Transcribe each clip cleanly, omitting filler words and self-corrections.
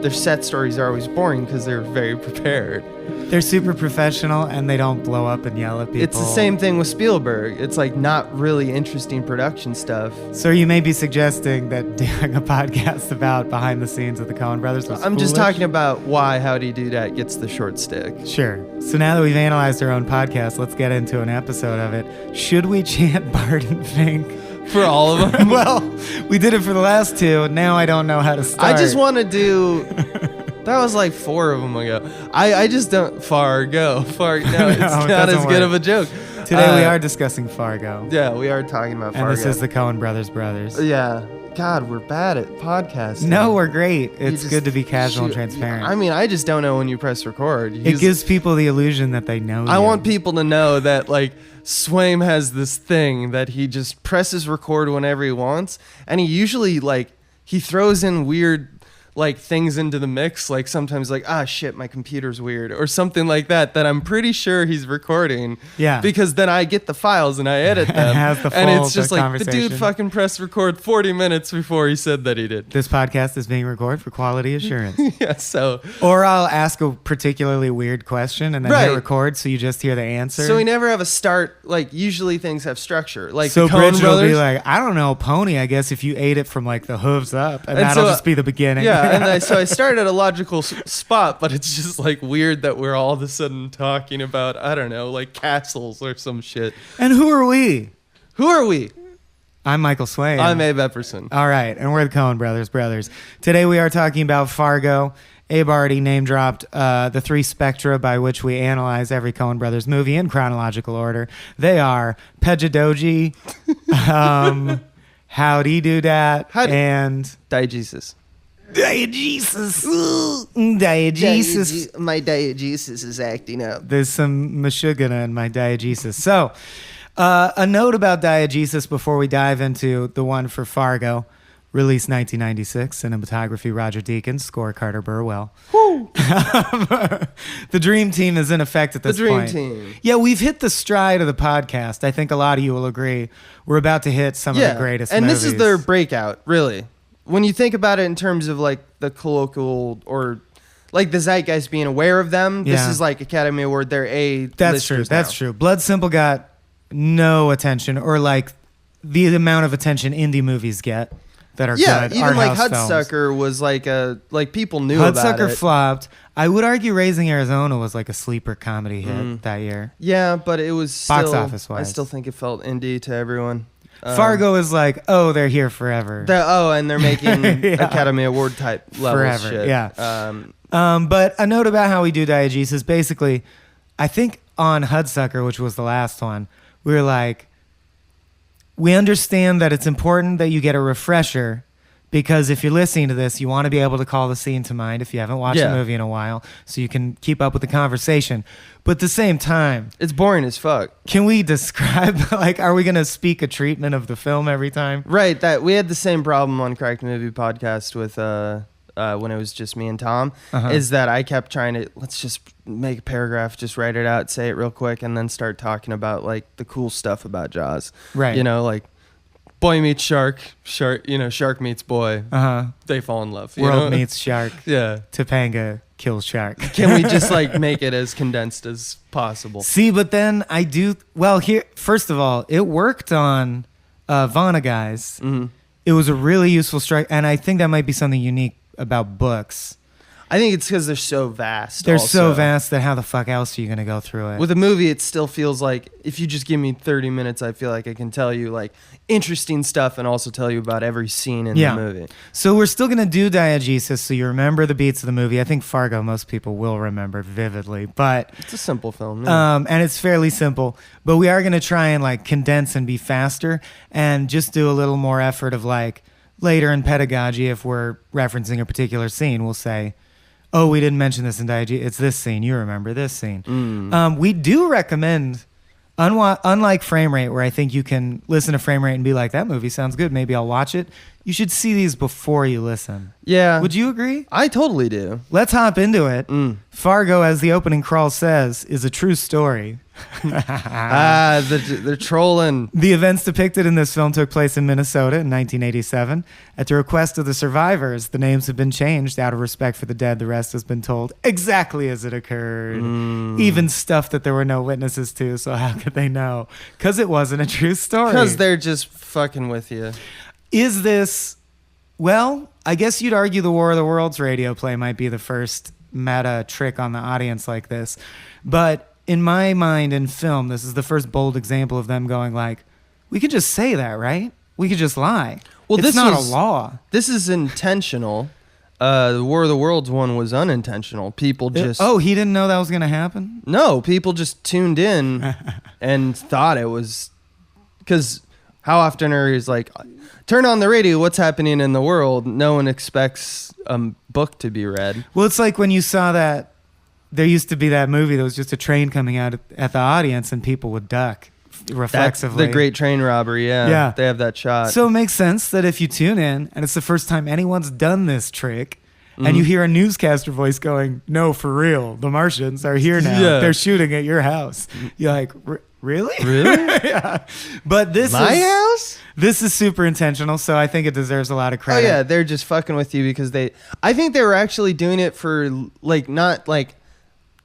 their set stories are always boring because they're very prepared. They're super professional and they don't blow up and yell at people. It's the same thing with Spielberg. It's like not really interesting production stuff. So you may be suggesting that doing a podcast about behind the scenes of the Coen brothers was I'm just foolish? talking about why Howdy Do That gets the short stick. Sure. So now that we've analyzed our own podcast, let's get into an episode of it. Should we chant Bart and Fink? For all of them? Well, we did it for the last two. Now I don't know how to start. I just want to do... That was like 4 of them ago. I just don't... Fargo. No, it's not as good of a joke. Today we are discussing Fargo. Yeah, we are talking about Fargo. And this is the Coen brothers. Yeah. God, we're bad at podcasting. No, we're great. It's good to be casual and transparent. I mean, I just don't know when you press record. It gives people the illusion that they know I want people to know that, like, Swaim has this thing that he just presses record whenever he wants, and he usually, like, he throws in weird, like, things into the mix, like sometimes like, shit, my computer's weird, or something like that I'm pretty sure he's recording. Yeah. Because then I get the files and I edit them. And it's just like, the dude fucking pressed record 40 minutes before he said that he did. This podcast is being recorded for quality assurance. Yeah, so. Or I'll ask a particularly weird question and then hit record so you just hear the answer. So we never have a start, like, usually things have structure. Like, so the Coen Bridget brothers, will be like, I don't know, pony, I guess if you ate it from like the hooves up, and that'll just be the beginning. Yeah. And so I started at a logical spot, but it's just like weird that we're all of a sudden talking about, I don't know, like castles or some shit. And who are we? Who are we? I'm Michael Swain. I'm Abe Epperson. All right, and we're the Coen brothers. Today we are talking about Fargo. Abe already name dropped the 3 spectra by which we analyze every Coen brothers movie in chronological order. They are Pedagogy, Howdy Do Dat, and Diegesis. Diegesis. My diegesis is acting up. There's some mashugana in my diegesis. So, a note about diegesis before we dive into the one for Fargo. Released 1996, cinematography Roger Deakins, score Carter Burwell. Woo. The Dream Team is in effect at this point. The Dream Team. Yeah, we've hit the stride of the podcast. I think a lot of you will agree. We're about to hit some of the greatest movies. And this is their breakout, really. When you think about it in terms of like the colloquial or like the zeitgeist being aware of them, this is like Academy Award. They're That's true. That's true. Blood Simple got no attention, or like the amount of attention indie movies get. That are good. Even like Hudsucker was like people knew about it. Hudsucker flopped. I would argue Raising Arizona was like a sleeper comedy hit that year. Yeah, but it was still, box office wise. I still think it felt indie to everyone. Fargo is like, they're here forever. And they're making Academy Award type level forever, shit. Yeah. But a note about how we do diegesis. Basically, I think on Hudsucker, which was the last one, we were like, we understand that it's important that you get a refresher, because if you're listening to this, you want to be able to call the scene to mind if you haven't watched the movie in a while, so you can keep up with the conversation. But at the same time, it's boring as fuck. Can we describe, like, are we going to speak a treatment of the film every time? Right. That we had the same problem on Cracked Movie Podcast with when it was just me and Tom, is that I kept trying to, let's just make a paragraph, just write it out, say it real quick, and then start talking about like the cool stuff about Jaws. Right. You know, like boy meets shark, shark meets boy. They fall in love. World meets shark. Yeah. Topanga kills shark. Can we just like make it as condensed as possible? See, but then I do, well, here, first of all, it worked on Vana Guys. Mm-hmm. It was a really useful strike, and I think that might be something unique about books. I think it's because they're so vast. They're so vast that how the fuck else are you going to go through it? With a movie, it still feels like if you just give me 30 minutes, I feel like I can tell you like interesting stuff and also tell you about every scene in the movie. So we're still going to do diegesis so you remember the beats of the movie. I think Fargo most people will remember vividly, but it's a simple film. Yeah. And it's fairly simple, but we are going to try and like condense and be faster and just do a little more effort of like later in pedagogy, if we're referencing a particular scene, we'll say, oh, we didn't mention this in diegesis. It's this scene. You remember this scene. We do recommend, unlike Frame Rate, where I think you can listen to Frame Rate and be like, that movie sounds good, maybe I'll watch it. You should see these before you listen. Yeah. Would you agree? I totally do. Let's hop into it. Fargo, as the opening crawl says, is a true story. They're trolling. The events depicted in this film took place in Minnesota in 1987. At the request of the survivors, the names have been changed out of respect for the dead. The rest has been told exactly as it occurred. Even stuff that there were no witnesses to, so how could they know? Because it wasn't a true story. Because they're just fucking with you. Is this... Well, I guess you'd argue the War of the Worlds radio play might be the first meta trick on the audience like this. But in my mind, in film, this is the first bold example of them going like, we could just say that, right? We could just lie. Well, it's not a law. This is intentional. The War of the Worlds one was unintentional. People just... he didn't know that was going to happen? No, people just tuned in and thought it was... Because how often are you like... Turn on the radio, what's happening in the world? No one expects a book to be read. Well, it's like when you saw that, there used to be that movie that was just a train coming out at the audience and people would duck reflexively. That's the Great Train Robbery, yeah. They have that shot. So it makes sense that if you tune in and it's the first time anyone's done this trick and you hear a newscaster voice going, no, for real, the Martians are here now. Yeah. They're shooting at your house. You're like... Really? Yeah. But this My house? This is super intentional, so I think it deserves a lot of credit. Oh yeah, they're just fucking with you because I think they were actually doing it for like not like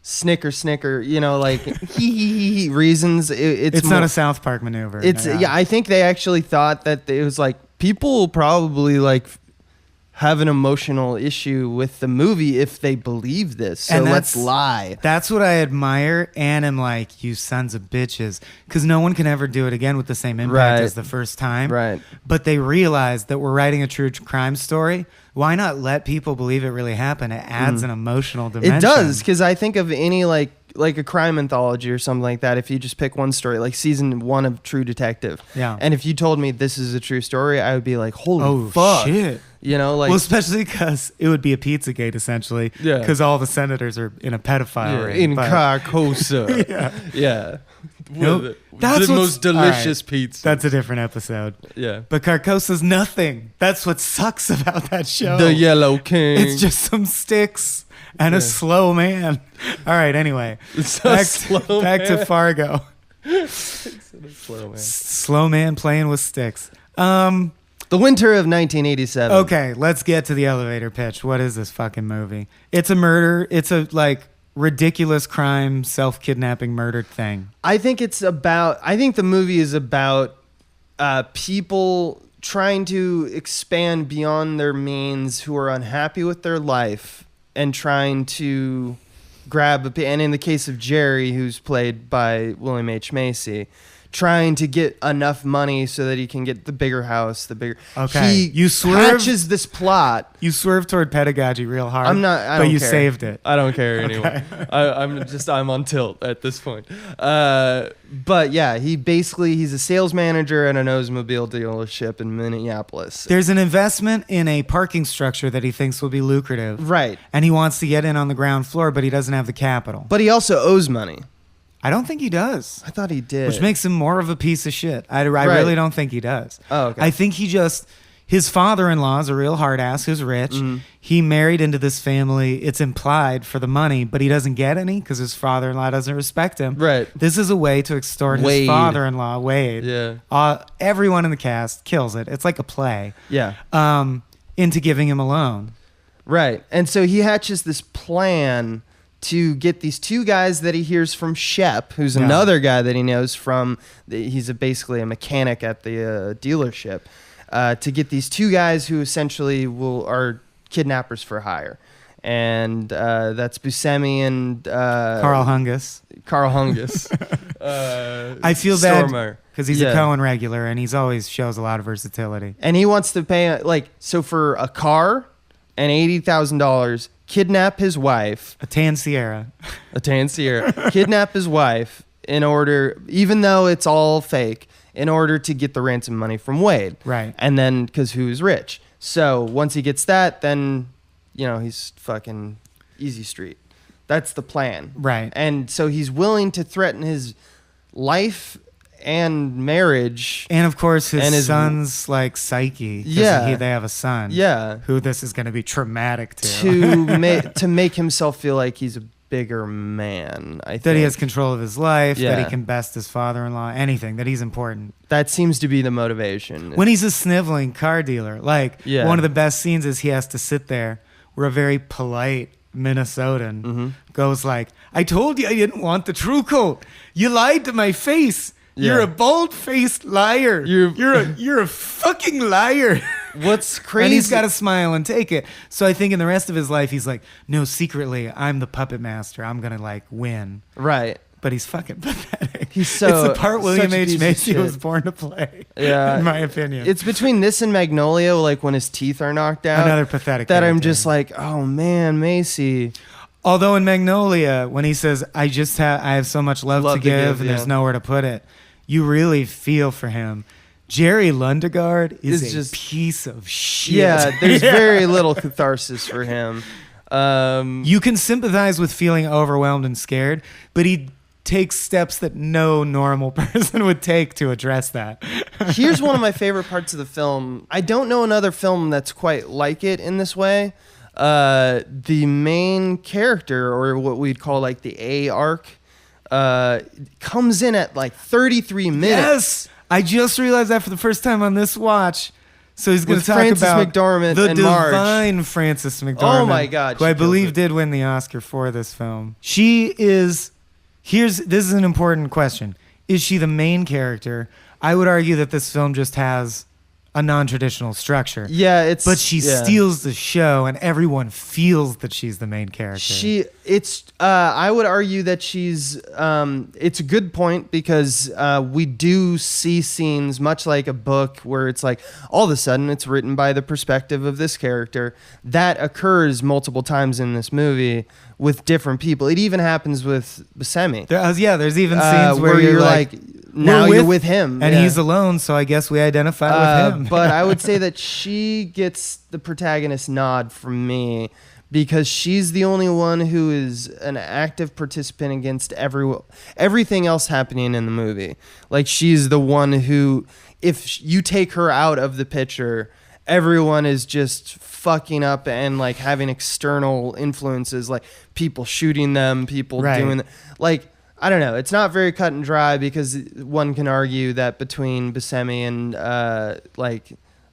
snicker, you know, like hee reasons. It's not a South Park maneuver. Yeah, I think they actually thought that it was like people will probably like have an emotional issue with the movie if they believe this. So let's lie. That's what I admire, and I'm like, you sons of bitches, because no one can ever do it again with the same impact as the first time. Right. But they realize that we're writing a true crime story. Why not let people believe it really happened? It adds an emotional dimension. It does, because I think of any like a crime anthology or something like that, if you just pick one story, like season 1 of True Detective. Yeah. And if you told me this is a true story, I would be like, holy fuck. Shit. You know, like... Well, especially because it would be a Pizzagate, essentially. Yeah. Because all the senators are in a pedophile ring. In Carcosa. Yeah. Nope. That's the most delicious pizza. That's a different episode. Yeah. But Carcosa's nothing. That's what sucks about that show. The Yellow King. It's just some sticks and a slow man. All right, anyway. Back to Fargo. Slow man. Slow man playing with sticks. The winter of 1987. Okay, let's get to the elevator pitch. What is this fucking movie? It's a murder. It's a like ridiculous crime, self-kidnapping murder thing. I think the movie is about people trying to expand beyond their means who are unhappy with their life and trying to and in the case of Jerry, who's played by William H. Macy, trying to get enough money so that he can get the bigger house, Okay. He hatches this plot. You swerved toward pedagogy real hard. But you saved it. I don't care anymore. I'm on tilt at this point. But yeah, he's a sales manager at an Oldsmobile dealership in Minneapolis. There's an investment in a parking structure that he thinks will be lucrative. Right. And he wants to get in on the ground floor, but he doesn't have the capital. But he also owes money. I don't think he does. I thought he did. Which makes him more of a piece of shit. I really don't think he does. Oh, okay. I think his father-in-law is a real hard ass who's rich. Mm-hmm. He married into this family, it's implied, for the money, but he doesn't get any because his father-in-law doesn't respect him. Right. This is a way to extort his father-in-law, Wade. Yeah. Everyone in the cast kills it. It's like a play. Yeah. Into giving him a loan. Right. And so he hatches this plan to get these two guys that he hears from Shep, who's another guy that he knows from, he's basically a mechanic at the dealership, to get these two guys who essentially are kidnappers for hire. And that's Buscemi and... Carl Hungus. I feel bad because he's a Coen regular and he's always shows a lot of versatility. And he wants to pay, for a car and $80,000... kidnap his wife. A tan Sierra. Kidnap his wife in order, even though it's all fake, in order to get the ransom money from Wade. Right. And then, because who's rich. So once he gets that, then, he's fucking easy street. That's the plan. Right. And so he's willing to threaten his life and marriage, and of course his son's psyche. They have a son. Yeah, who this is going to be traumatic to to make himself feel like he's a bigger man. I think That he has control of his life, that Yeah. he can best his father-in-law, anything, that he's important. that seems to be the motivation. When he's a sniveling car dealer, like Yeah. one of the best scenes is he has to sit there where a very polite Minnesotan Mm-hmm. goes like, I told you I didn't want the true coat. You lied to my face. You're Yeah. a bald-faced liar. You're a fucking liar. What's crazy? And he's got to smile and take it. So I think in the rest of his life, he's like, no, secretly, I'm the puppet master. I'm going to like win. right. But he's fucking pathetic. He's so- It's the part William such a H. piece of Macy shit. was born to play. Yeah. In my opinion. It's between this and Magnolia, like when his teeth are knocked out. Another pathetic That I'm character. just like, oh man, Macy. Although in Magnolia, when he says, I have so much love to give and yeah. there's nowhere to put it, you really feel for him. Jerry Lundegaard is It's a just- piece of shit. Yeah, there's very little catharsis for him. You can sympathize with feeling overwhelmed and scared, but he takes steps that no normal person would take to address that. Here's one of my favorite parts of the film. I don't know another film that's quite like it in this way. The main character, or what we'd call like the A arc, comes in at like 33 minutes. Yes, I just realized that for the first time on this watch. So he's going to With talk Frances about McDormand the and Marge. divine Frances McDormand. Oh my God, who she I kills believe it. did win the Oscar for this film. She is. This is an important question. Is she the main character? I would argue that this film just has a non-traditional structure. Yeah, But she steals the show, and everyone feels that she's the main character. I would argue that she's, it's a good point because we do see scenes much like a book where it's like all of a sudden it's written by the perspective of this character. That occurs multiple times in this movie with different people. It even happens with Buscemi. There's even scenes where you're like now we're you're with him. and Yeah. he's alone, so I guess we identify with him. But I would say that she gets the protagonist nod from me because she's the only one who is an active participant against everything else happening in the movie. Like she's the one who, if you take her out of the picture, everyone is just fucking up and like having external influences, like people shooting them, people Right. doing like. I don't know. It's not very cut and dry because one can argue that between Buscemi and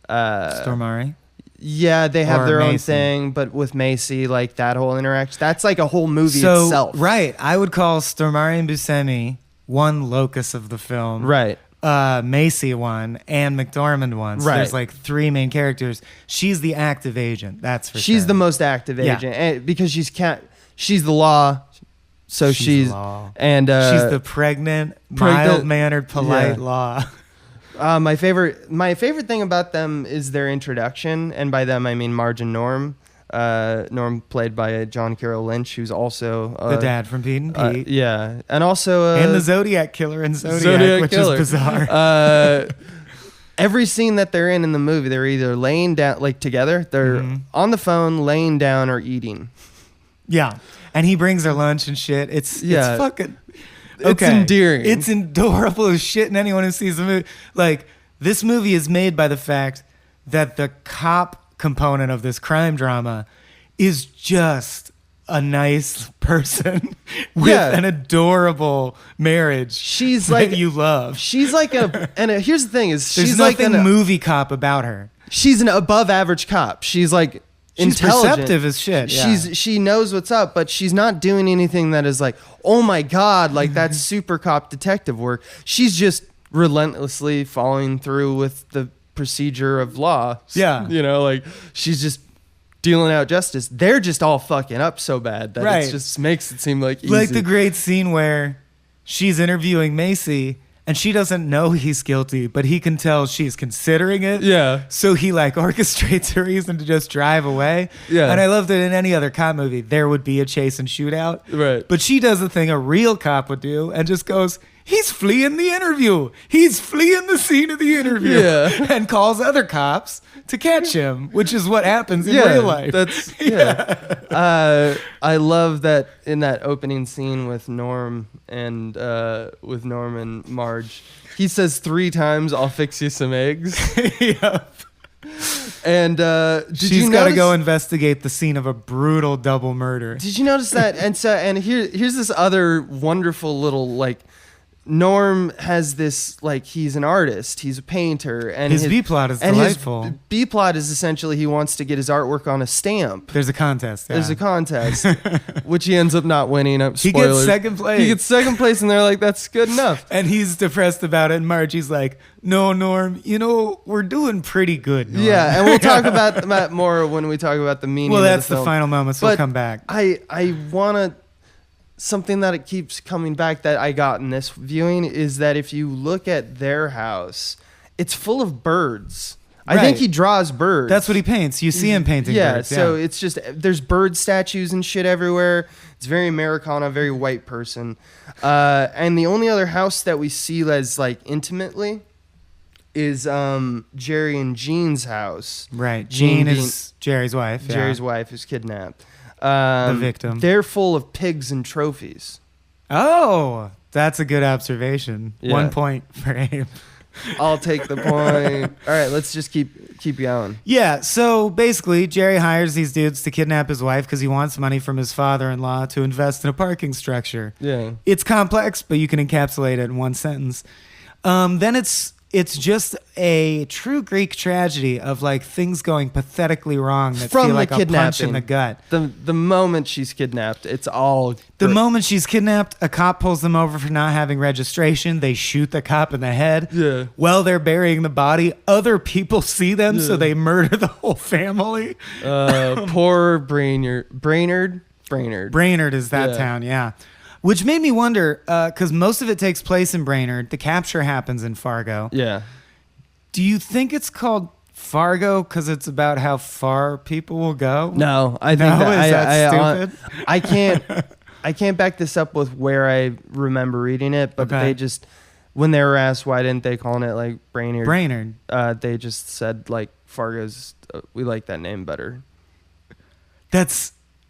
Stormare. yeah, they have Or their own Macy. thing, but with Macy, like that whole interaction, that's like a whole movie So, itself. right, I would call Stormare and Buscemi one locus of the film. Right. Macy one and McDormand one. So Right. there's like three main characters. She's the active agent. That's for sure. She's the most active Yeah. agent because she's the law. So she's law. and She's the pregnant, mild-mannered, polite Yeah. law. my favorite thing about them is their introduction, and by them I mean Marge and Norm. Norm played by John Carroll Lynch, who's also The dad from Pete and Pete. yeah, and also And the Zodiac Killer in Zodiac, Zodiac which Killer. is bizarre. Every scene that they're in the movie, they're either laying down, like together, they're Mm-hmm. on the phone, laying down, or eating. Yeah. And he brings her lunch and shit. It's fucking... It's endearing. It's adorable as shit, and anyone who sees the movie... Like, this movie is made by the fact that the cop component of this crime drama is just a nice person with Yeah. an adorable marriage. She's that like you love. She's like here's the thing is There's she's like nothing movie cop about her. she's an above average cop. She's like She's intelligent. perceptive as shit. Yeah. She knows what's up, but she's not doing anything that is like, oh my God, like that's super cop detective work. She's just relentlessly following through with the procedure of law. Yeah. You know, like she's just dealing out justice. They're just all fucking up so bad that Right. it just makes it seem like easy. Like the great scene where she's interviewing Macy and she doesn't know he's guilty, but he can tell she's considering it. Yeah. So he like orchestrates her reason to just drive away. Yeah. And I love that in any other cop movie, there would be a chase and shootout. Right. But she does the thing a real cop would do and just goes, he's fleeing the interview. He's fleeing the scene of the interview. Yeah. And calls other cops to catch him, which is what happens in real life. That's I love that in that opening scene with Norm and Marge. He says 3 times, "I'll fix you some eggs." Yep. And she's got to go investigate the scene of a brutal double murder. Did you notice that? And here's this other wonderful little like. Norm has this like he's an artist, he's a painter, and his B plot is delightful. His B plot is essentially he wants to get his artwork on a stamp. There's a contest. Yeah. There's a contest, which he ends up not winning. Spoilers. He gets second place. He gets second place, and they're like, "That's good enough." And he's depressed about it. And Margie's like, "No, Norm, we're doing pretty good." Norm. Yeah, and we'll talk about that more when we talk about the meaning. Well, that's of the film. final moments. We'll come back. I wanna. Something that it keeps coming back that I got in this viewing is that if you look at their house, it's full of birds. Right. I think he draws birds. That's what he paints. You see him painting birds. Yeah, so it's just, there's bird statues and shit everywhere. It's very Americana, very white person. And the only other house that we see as like intimately is Jerry and Jean's house. Right. Jean is Jerry's wife. Yeah. Jerry's wife is kidnapped. The victim. They're full of pigs and trophies. Oh, that's a good observation. Yeah. 1 point for Abe. I'll take the point. All right, let's just keep going. Yeah, so basically, Jerry hires these dudes to kidnap his wife because he wants money from his father-in-law to invest in a parking structure. Yeah. It's complex, but you can encapsulate it in one sentence. Then it's just a true Greek tragedy of like things going pathetically wrong that From feel like the a punch in the gut. The moment she's kidnapped, it's all... The moment she's kidnapped, a cop pulls them over for not having registration. They shoot the cop in the head. Yeah. While they're burying the body, other people see them, so they murder the whole family. Poor Brainerd. Brainerd is that town, yeah. Which made me wonder, because most of it takes place in Brainerd. The capture happens in Fargo. Yeah. Do you think it's called Fargo because it's about how far people will go? No, I think that stupid? I can't back this up with where I remember reading it, but they just, when they were asked why didn't they call it like Brainerd, they just said like Fargo's, we like that name better.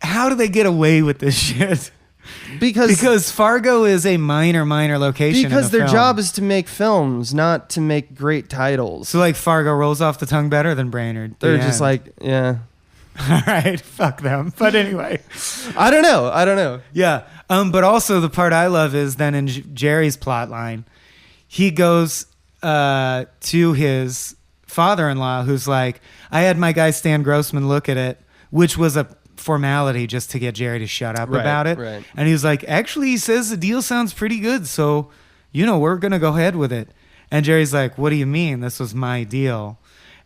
How do they get away with this shit? Because Fargo is a minor location. Because their film. job is to make films, not to make great titles. So like Fargo rolls off the tongue better than Brainerd. They're just like, yeah. All right, fuck them. But anyway, I don't know. Yeah. But also the part I love is then in Jerry's plot line, he goes to his father-in-law who's like, I had my guy Stan Grossman look at it, which was a formality just to get Jerry to shut up about it. Right. And he was like, actually, he says the deal sounds pretty good, so, we're going to go ahead with it. And Jerry's like, what do you mean? This was my deal.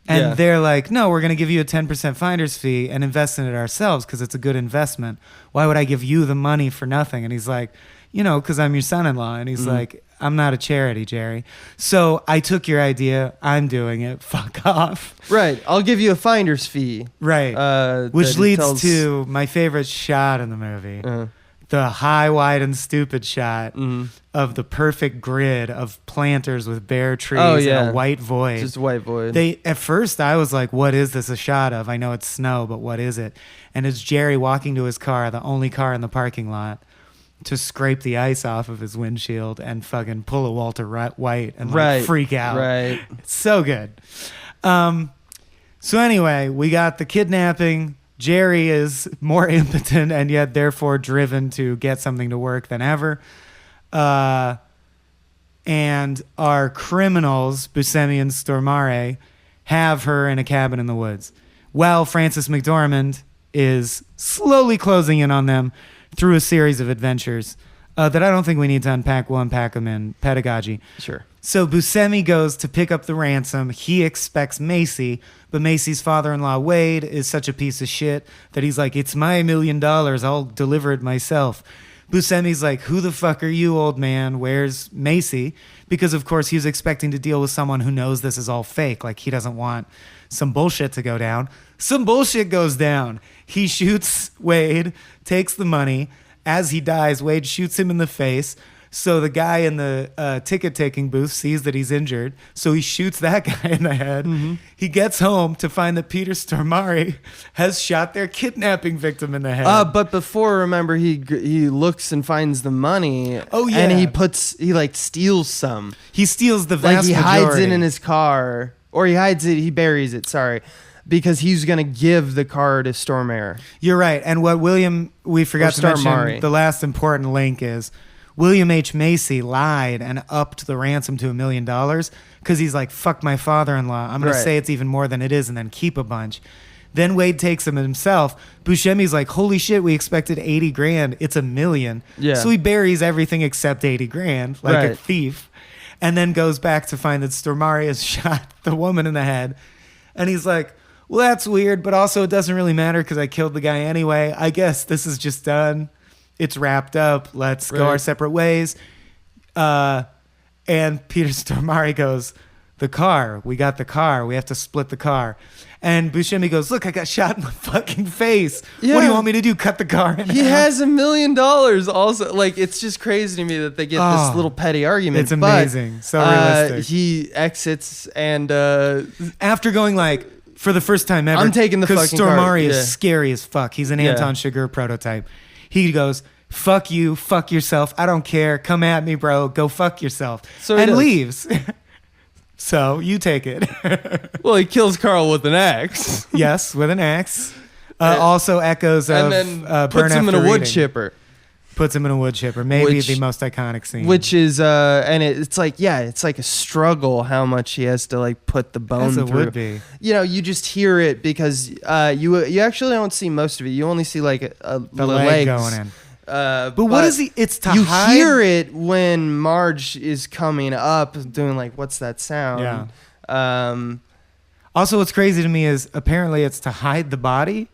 And they're like, no, we're going to give you a 10% finder's fee and invest in it ourselves because it's a good investment. Why would I give you the money for nothing? And he's like, because I'm your son-in-law. And he's like, I'm not a charity, Jerry. So I took your idea. I'm doing it. Fuck off. Right. I'll give you a finder's fee. Right. Which leads to my favorite shot in the movie. The high, wide, and stupid shot of the perfect grid of planters with bare trees and a white void. Just a white void. At first, I was like, what is this a shot of? I know it's snow, but what is it? And it's Jerry walking to his car, the only car in the parking lot, to scrape the ice off of his windshield and fucking pull a Walter White and freak out. Right. It's so good. So anyway, we got the kidnapping. Jerry is more impotent and yet therefore driven to get something to work than ever. And our criminals, Buscemi and Stormare, have her in a cabin in the woods, while Frances McDormand is slowly closing in on them through a series of adventures that I don't think we need to unpack. We'll unpack them in pedagogy. Sure. So Buscemi goes to pick up the ransom. He expects Macy, but Macy's father-in-law, Wade, is such a piece of shit that he's like, it's my $1 million. I'll deliver it myself. Buscemi's like, who the fuck are you, old man? Where's Macy? Because, of course, he's expecting to deal with someone who knows this is all fake. Like, he doesn't want some bullshit to go down. Some bullshit goes down. He shoots Wade, takes the money. As he dies, Wade shoots him in the face. So the guy in the ticket-taking booth sees that he's injured. So he shoots that guy in the head. Mm-hmm. He gets home to find that Peter Stormare has shot their kidnapping victim in the head. But before, remember, he looks and finds the money. Oh, yeah. And he steals some. He steals the vast majority. Hides it in his car. Or he buries it, sorry. because he's going to give the car to Stormare. You're right. And what we forgot to mention, Stormare. the last important link is William H. Macy lied and upped the ransom to $1 million because he's like, fuck my father-in-law. I'm going to say it's even more than it is and then keep a bunch. Then Wade takes him himself. Buscemi's like, holy shit, we expected 80 grand. It's $1 million. Yeah. So he buries everything except 80 grand, like a thief. And then goes back to find that Stormare has shot the woman in the head. And he's like, well, that's weird, but also it doesn't really matter because I killed the guy anyway. I guess this is just done. It's wrapped up. Let's go our separate ways. And Peter Stormare goes, the car. We got the car. We have to split the car. And Buscemi goes, look, I got shot in the fucking face. Yeah. What do you want me to do? Cut the car in He half? has $1 million also. Like, it's just crazy to me that they get this little petty argument. It's amazing. So realistic. He exits and... after going like, for the first time ever... I'm taking the fucking car. Because Stormare is scary as fuck. He's an Anton Chigurh prototype. He goes, fuck you, fuck yourself. I don't care. Come at me, bro. Go fuck yourself. And leaves. So you take it. Well, he kills Carl with an axe. Yes, with an axe. Also echoes of and then Burn puts him in After a wood Reading. chipper. Puts him in a wood chipper. Maybe the most iconic scene. Which is, and it's like, it's like a struggle how much he has to like put the bone through. As it would be. You know, you just hear it because you actually don't see most of it. You only see like the leg legs going in. But what is he? It's to you hide. hear it when Marge is coming up, doing like, "What's that sound?" Yeah. Also, what's crazy to me is apparently it's to hide the body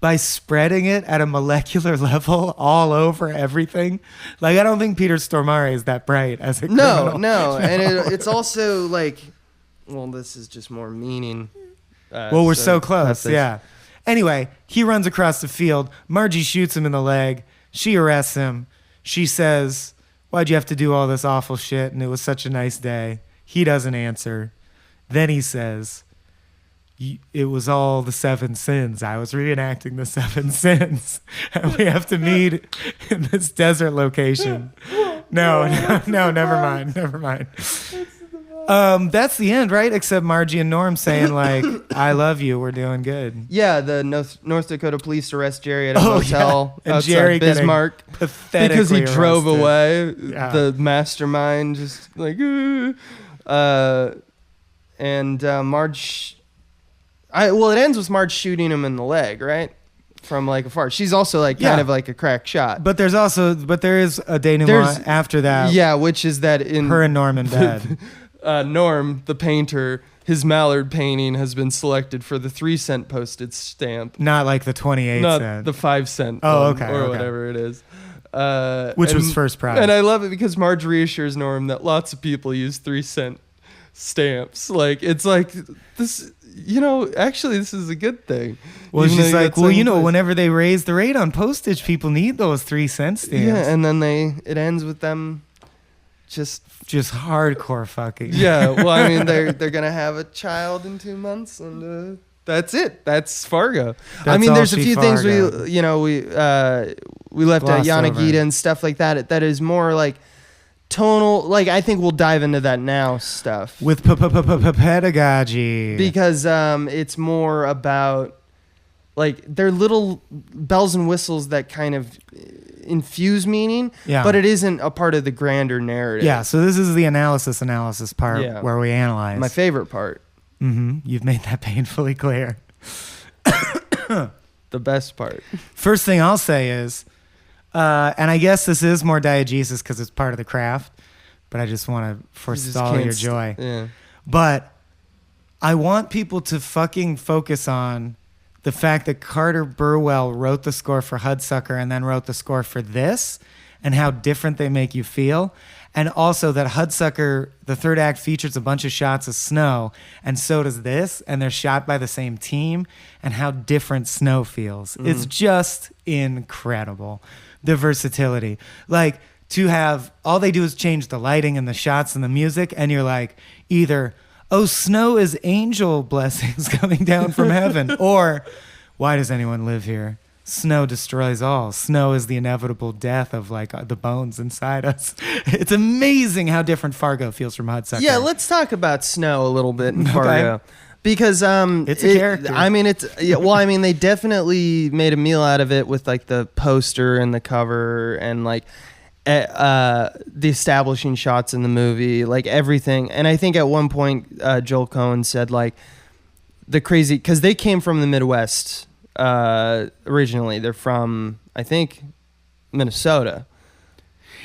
by spreading it at a molecular level all over everything. Like, I don't think Peter Stormare is that bright as a criminal. No, and it's also like, well, this is just more meaning. Well, we're so close. Yeah. Anyway, he runs across the field. Margie shoots him in the leg. She arrests him. She says, why'd you have to do all this awful shit? And it was such a nice day. He doesn't answer. Then he says, it was all the 7 sins. I was reenacting the 7 sins. And we have to meet in this desert location. No, never mind. That's the end, right? Except Margie and Norm saying like, I love you, we're doing good. Yeah, the North Dakota police arrest Jerry at a motel and outside Jerry Bismarck because he drove arrested. away. Yeah. The mastermind just like, and Marge... it ends with Marge shooting him in the leg, right? From like afar. She's also like kind of like a crack shot. But there is a denouement after that. Yeah, which is that in her and Norm in bed. Norm, the painter, his Mallard painting has been selected for the 3-cent postage stamp. Not like the 28 Not cent. the 5-cent. Oh, okay. Or whatever it is. Which was first prize. And I love it because Marge reassures Norm that lots of people use 3-cent stamps. Like, it's like this, actually this is a good thing. Well, she's like, whenever they raise the rate on postage, people need those 3-cent stamps. Yeah, and then it ends with them just hardcore fucking. Yeah, well, I mean, they're gonna have a child in 2 months, and that's it. That's Fargo. I mean, there's a few things we left out, Yanagita and stuff like that. That is more like tonal. Like, I think we'll dive into that now stuff with pedagogy because it's more about like they're little bells and whistles that kind of infuse meaning, but it isn't a part of the grander narrative. Yeah, so this is the analysis part where we analyze. My favorite part. Mm-hmm. You've made that painfully clear. The best part. First thing I'll say is, and I guess this is more diegesis because it's part of the craft, but I just want to forestall your joy. Yeah. But I want people to fucking focus on the fact that Carter Burwell wrote the score for Hudsucker and then wrote the score for this and how different they make you feel. And also that Hudsucker, the third act, features a bunch of shots of snow, and so does this, and they're shot by the same team, and how different snow feels. Mm. It's just incredible, the versatility. Like, to have, all they do is change the lighting and the shots and the music, and you're like, either, oh, snow is angel blessings coming down from heaven, or, why does anyone live here? Snow destroys all. Snow is the inevitable death of like the bones inside us. It's amazing how different Fargo feels from Hudsucker. Yeah, let's talk about snow a little bit in Fargo. Because It's a character. I mean, they definitely made a meal out of it with like the poster and the cover and like the establishing shots in the movie, like everything. And I think at one point Joel Coen said like the crazy, because they came from the Midwest originally. They're from, I think, Minnesota.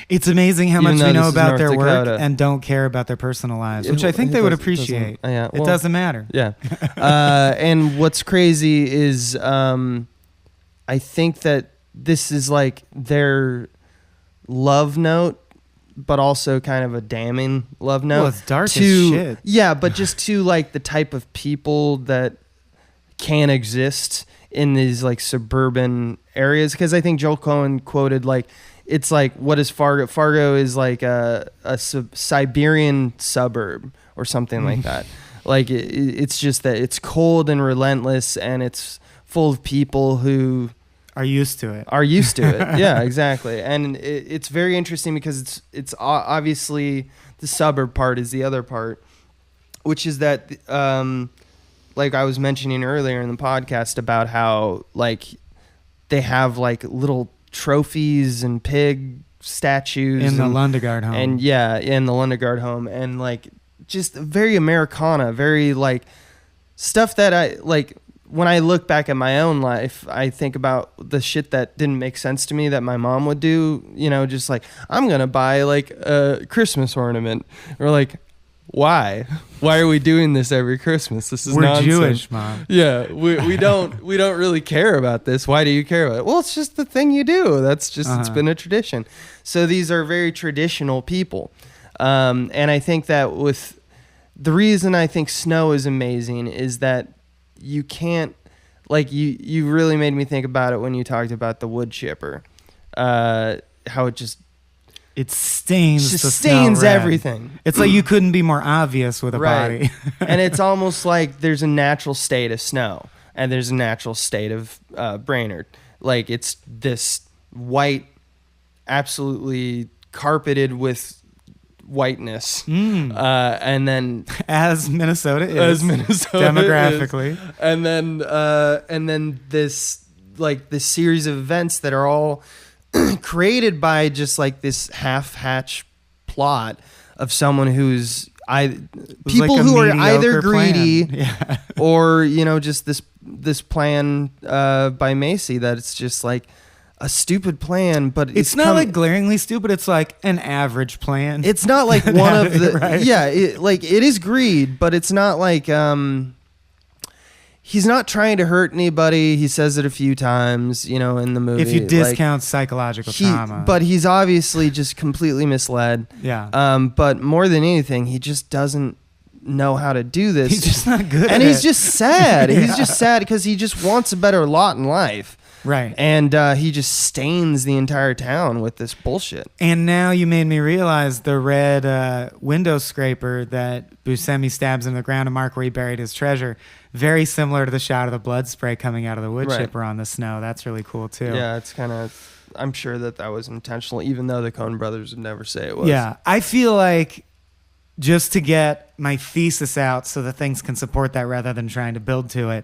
It's amazing how Even much though we know this is about North their Dakota. work and don't care about their personal lives, which I think they would appreciate. Yeah, It doesn't matter. Yeah. And what's crazy is I think that this is like their love note, but also kind of a damning love note. Well, it's dark to, as shit. Yeah, but just to like the type of people that can exist in these like suburban areas. Because I think Joel Coen quoted like, it's like, what is Fargo? Fargo is like a Siberian suburb or something like that. Like it's just that it's cold and relentless, and it's full of people who Are used to it. Yeah, exactly. And it's very interesting because it's obviously the suburb part is the other part, which is that like I was mentioning earlier in the podcast about how like they have like little trophies and pig statues in the Lundegard home. And yeah, in the Lundegard home, and like just very Americana, very like stuff that I like. When I look back at my own life, I think about the shit that didn't make sense to me that my mom would do, you know, just like, I'm going to buy like a Christmas ornament, or like, why are we doing this every Christmas? This is We're nonsense. Jewish, Mom. Yeah. We don't really care about this. Why do you care about it? Well, it's just the thing you do. That's just, it's been a tradition. So these are very traditional people. And I think that with the reason I think snow is amazing is that you can't, like, you really made me think about it when you talked about the wood chipper, how it stains just the stains snow red. Everything. It's like you couldn't be more obvious with a body. And it's almost like there's a natural state of snow and there's a natural state of Brainerd. Like it's this white, absolutely carpeted with whiteness, and then as Minnesota demographically is. And then this like this series of events that are all created by just like this half-hatch plot of someone who's people like who are either greedy or, you know, just this plan by Macy that it's just like a stupid plan, but it's not like glaringly stupid. It's like an average plan. It's not like one of the right? Yeah, it is greed, but it's not like he's not trying to hurt anybody. He says it a few times, you know, in the movie. If you discount psychological trauma. But he's obviously just completely misled. Yeah. But more than anything, he just doesn't know how to do this. He's just not good and at he's it. just sad. Yeah. He's just sad because he just wants a better lot in life. Right. And he just stains the entire town with this bullshit. And now you made me realize the red window scraper that Buscemi stabs in the ground to mark where he buried his treasure, very similar to the shot of the blood spray coming out of the wood chipper on the snow. That's really cool, too. Yeah, it's kind of... I'm sure that was intentional, even though the Coen brothers would never say it was. Yeah, I feel like just to get my thesis out so that things can support that rather than trying to build to it,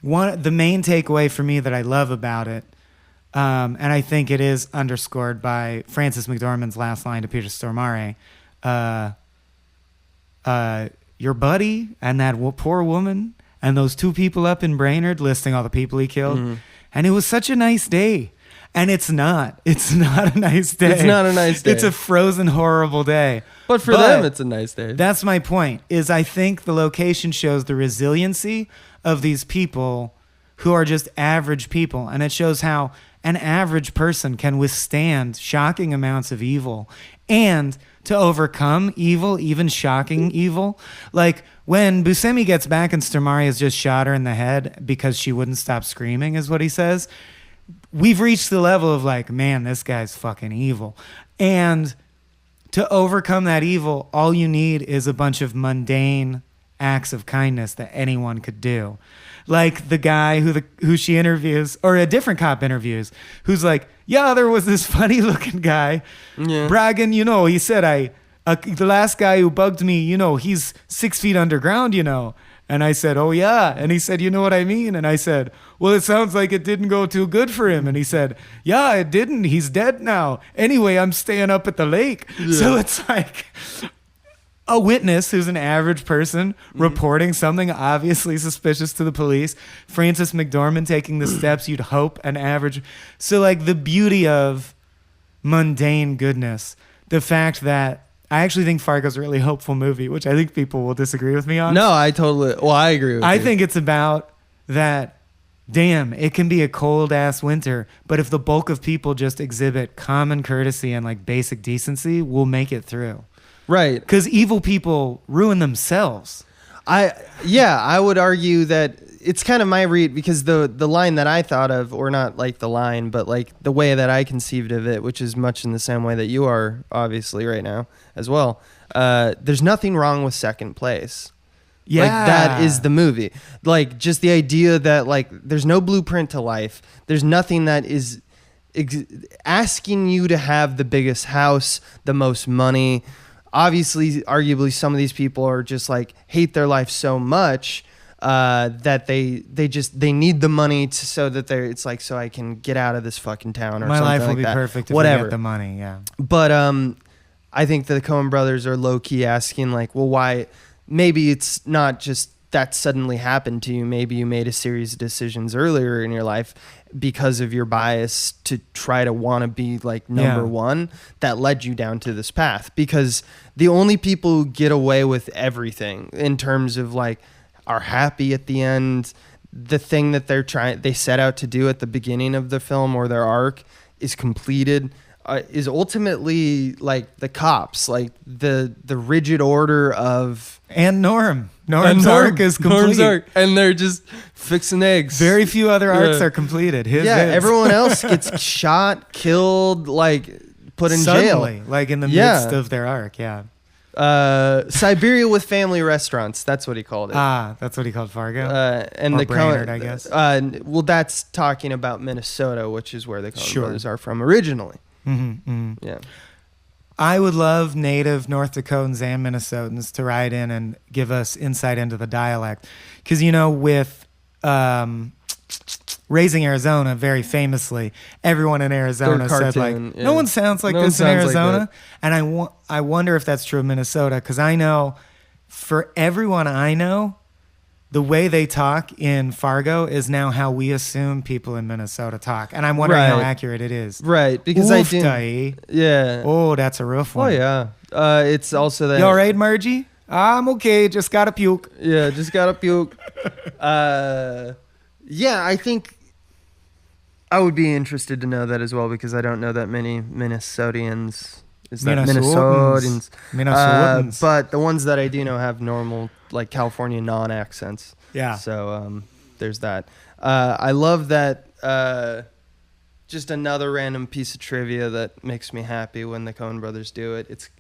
the main takeaway for me that I love about it, and I think it is underscored by Frances McDormand's last line to Peter Stormare, your buddy and that poor woman and those two people up in Brainerd, listing all the people he killed, and it was such a nice day. And it's not a nice day. It's not a nice day. It's a frozen, horrible day. But for them, it's a nice day. That's my point, is I think the location shows the resiliency of these people who are just average people. And it shows how an average person can withstand shocking amounts of evil and to overcome evil, even shocking evil. Like when Buscemi gets back and Stormare has just shot her in the head because she wouldn't stop screaming, is what he says. We've reached the level of like, man, this guy's fucking evil. And to overcome that evil, all you need is a bunch of mundane acts of kindness that anyone could do. Like the guy who she interviews, or a different cop interviews, who's like, yeah, there was this funny looking guy bragging, you know, he said, the last guy who bugged me, you know, he's 6 feet underground, you know. And I said, oh, yeah. And he said, you know what I mean? And I said, well, it sounds like it didn't go too good for him. And he said, yeah, it didn't. He's dead now. Anyway, I'm staying up at the lake. Yeah. So it's like a witness who's an average person reporting something obviously suspicious to the police. Frances McDormand taking the steps you'd hope an average. So like the beauty of mundane goodness, the fact that I actually think Fargo's a really hopeful movie, which I think people will disagree with me on. No, I agree with you. I think it's about that, damn, it can be a cold-ass winter, but if the bulk of people just exhibit common courtesy and like basic decency, we'll make it through. Right. Because evil people ruin themselves. I would argue that it's kind of my read, because the line that I thought of, or not like the line, but like the way that I conceived of it, which is much in the same way that you are obviously right now as well. There's nothing wrong with second place. Yeah. Like that is the movie. Like just the idea that like there's no blueprint to life. There's nothing that is asking you to have the biggest house, the most money. Obviously, arguably, some of these people are just like hate their life so much that they need the money so that it's like, so I can get out of this fucking town or my something life will like be that. perfect if Whatever. I get the money. Yeah. But I think the Coen brothers are low key asking like, well, why? Maybe it's not just that suddenly happened to you. Maybe you made a series of decisions earlier in your life because of your bias to try to want to be like number one that led you down to this path. Because the only people who get away with everything in terms of like are happy at the end, the thing that they set out to do at the beginning of the film or their arc is completed, is ultimately like the cops, like the rigid order of Norm's arc is complete. Norm's arc, and they're just fixing eggs. Very few other arcs are completed. His is. Everyone else gets shot, killed, like put in Suddenly, jail, like in the midst of their arc. Yeah. Siberia with family restaurants. That's what he called it. That's what he called Fargo. And or the Brainerd, Coen, I guess. Well, that's talking about Minnesota, which is where the Coen brothers are from originally. Mm-hmm, mm-hmm. Yeah. I would love native North Dakotans and Minnesotans to write in and give us insight into the dialect. Because, with Raising Arizona, very famously, everyone in Arizona said, like, no one sounds like this in Arizona. Like and I wonder if that's true of Minnesota, because I know for everyone I know, the way they talk in Fargo is now how we assume people in Minnesota talk. And I'm wondering how accurate it is. Right. Because yeah. Oh, that's a rough one. Oh, yeah. It's also that. You all right, Margie? I'm okay. Just got to puke. Yeah, just got to puke. Yeah, I think I would be interested to know that as well, because I don't know that many Minnesotians. Is that Minnesotans? But the ones that I do know have normal, like California non-accents. Yeah. So there's that. I love that. Just another random piece of trivia that makes me happy when the Coen brothers do it. It's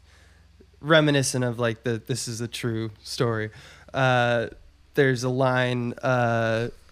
reminiscent of like this is a true story. There's a line.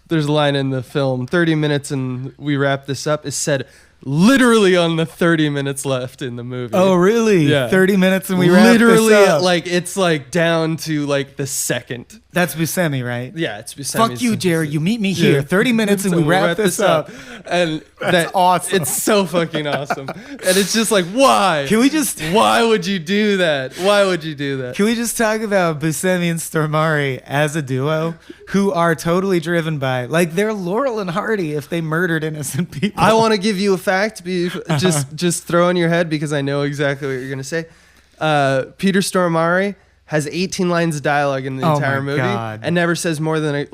There's a line in the film, 30 minutes and we wrap this up, is said literally on the 30 minutes left in the movie. Oh, really? Yeah. 30 minutes and we wrap this up. Like it's like down to like the second. That's Buscemi, right? Yeah, it's Buscemi. Fuck you, Jerry. You meet me here. 30 minutes and we wrap this up. And that's awesome. It's so fucking awesome. And it's just like, why? Why would you do that? Why would you do that? Can we just talk about Buscemi and Stormare as a duo who are totally driven by, like, they're Laurel and Hardy if they murdered innocent people. I want to give you a fact, just throw in your head because I know exactly what you're going to say. Peter Stormare has 18 lines of dialogue in the entire movie and never says more than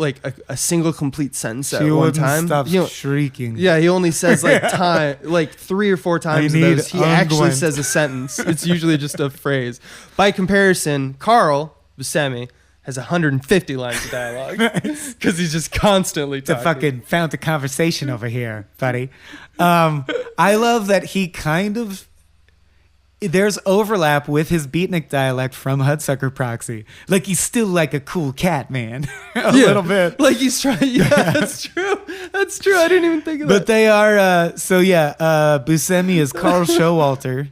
a single complete sentence at one time. Stop shrieking. Yeah, he only says like 3 or 4 times of those. He actually says a sentence. It's usually just a phrase. By comparison, Carl Buscemi has 150 lines of dialogue because he's just constantly talking. It's a fucking fountain of conversation over here, buddy. I love that he kind of... There's overlap with his beatnik dialect from Hudsucker Proxy. Like, he's still like a cool cat, man. a little bit. Like, he's trying... Yeah, that's true. That's true. I didn't even think of that. But they are... Buscemi is Carl Showalter,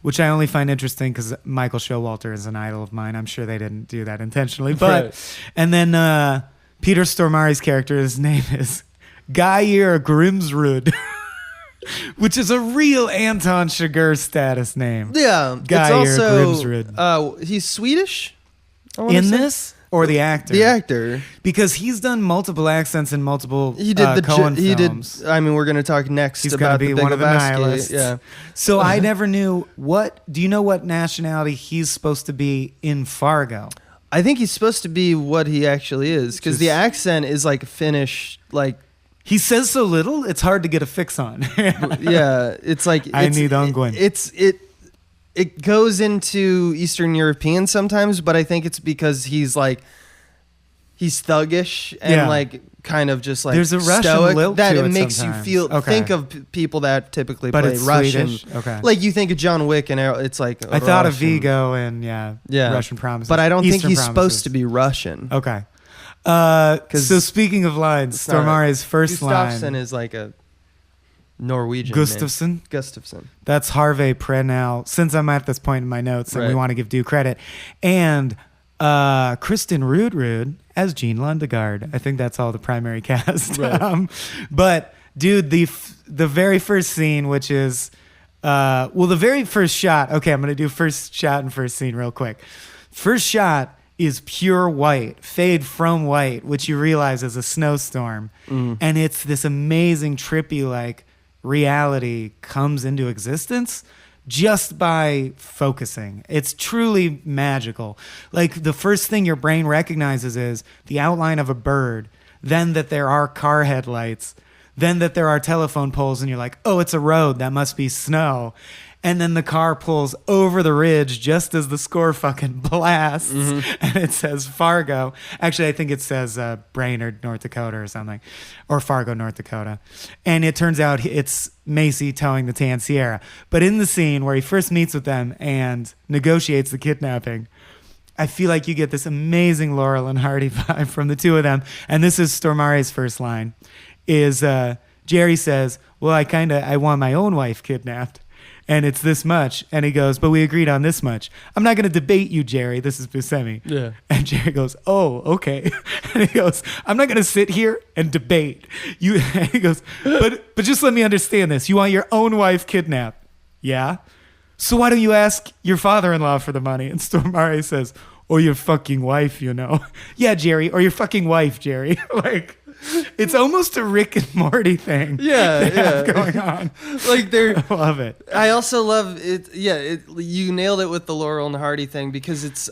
which I only find interesting because Michael Showalter is an idol of mine. I'm sure they didn't do that intentionally. But Right. And then Peter Stormare's character, his name is Geir Grimsrud, which is a real Anton Chigurh status name. Yeah, Geir it's also Grimsrud. he's Swedish I wanna In say. this? Or the actor? The actor. Because he's done multiple accents in multiple He did the Coen he films. did. I mean, we're going to talk next He's gonna about be the Big one of the Lebowski. nihilists. Yeah. So I never knew do you know what nationality he's supposed to be in Fargo? I think he's supposed to be what he actually is because the Just- accent is like Finnish, like He says so little, it's hard to get a fix on. yeah, it's like I need Ungwin. It goes into Eastern European sometimes, but I think it's because he's thuggish and Yeah. like kind of just like There's a Russian stoic lilt that to it it makes sometimes. you feel Okay. think of people that typically But play it's Russian. Swedish? Okay. Like you think of John Wick and it's like I thought of Russian. Vigo and Russian Promises. But I don't think Eastern he's Promises. supposed to be Russian. Okay. 'Cause So speaking of lines, It's not- Stormare's first Gustafsson line. is like a Norwegian name. Gustafsson? Gustafsson. That's Harvey Prenell. Since I'm at this point in my notes and we Right. want to give due credit. And Kristen Rudrud as Jean Lundegaard. I think that's all the primary cast. Right. But dude, the very first scene, which is the very first shot. Okay, I'm gonna do first shot and first scene real quick. First shot is pure white, fade from white, which you realize is a snowstorm, and it's this amazing trippy like reality comes into existence just by focusing. It's truly magical. Like the first thing your brain recognizes is the outline of a bird, then that there are car headlights, then that there are telephone poles, and you're like, oh, it's a road, that must be snow. And then the car pulls over the ridge just as the score fucking blasts, and it says Fargo. Actually, I think it says Brainerd, North Dakota or something, or Fargo, North Dakota. And it turns out it's Macy towing the Tan Sierra. But in the scene where he first meets with them and negotiates the kidnapping, I feel like you get this amazing Laurel and Hardy vibe from the two of them. And this is Stormare's first line, is Jerry says, well, I want my own wife kidnapped. And it's this much. And he goes, but we agreed on this much. I'm not going to debate you, Jerry. This is Buscemi. Yeah. And Jerry goes, oh, okay. And he goes, I'm not going to sit here and debate. And he goes, but just let me understand this. You want your own wife kidnapped? Yeah. So why don't you ask your father-in-law for the money? And Stormare says, or your fucking wife, you know. Yeah, Jerry, or your fucking wife, Jerry. Like, it's almost a Rick and Morty thing. Yeah, they have yeah. going on. Like they're I love it. I also love it. Yeah, you nailed it with the Laurel and Hardy thing because it's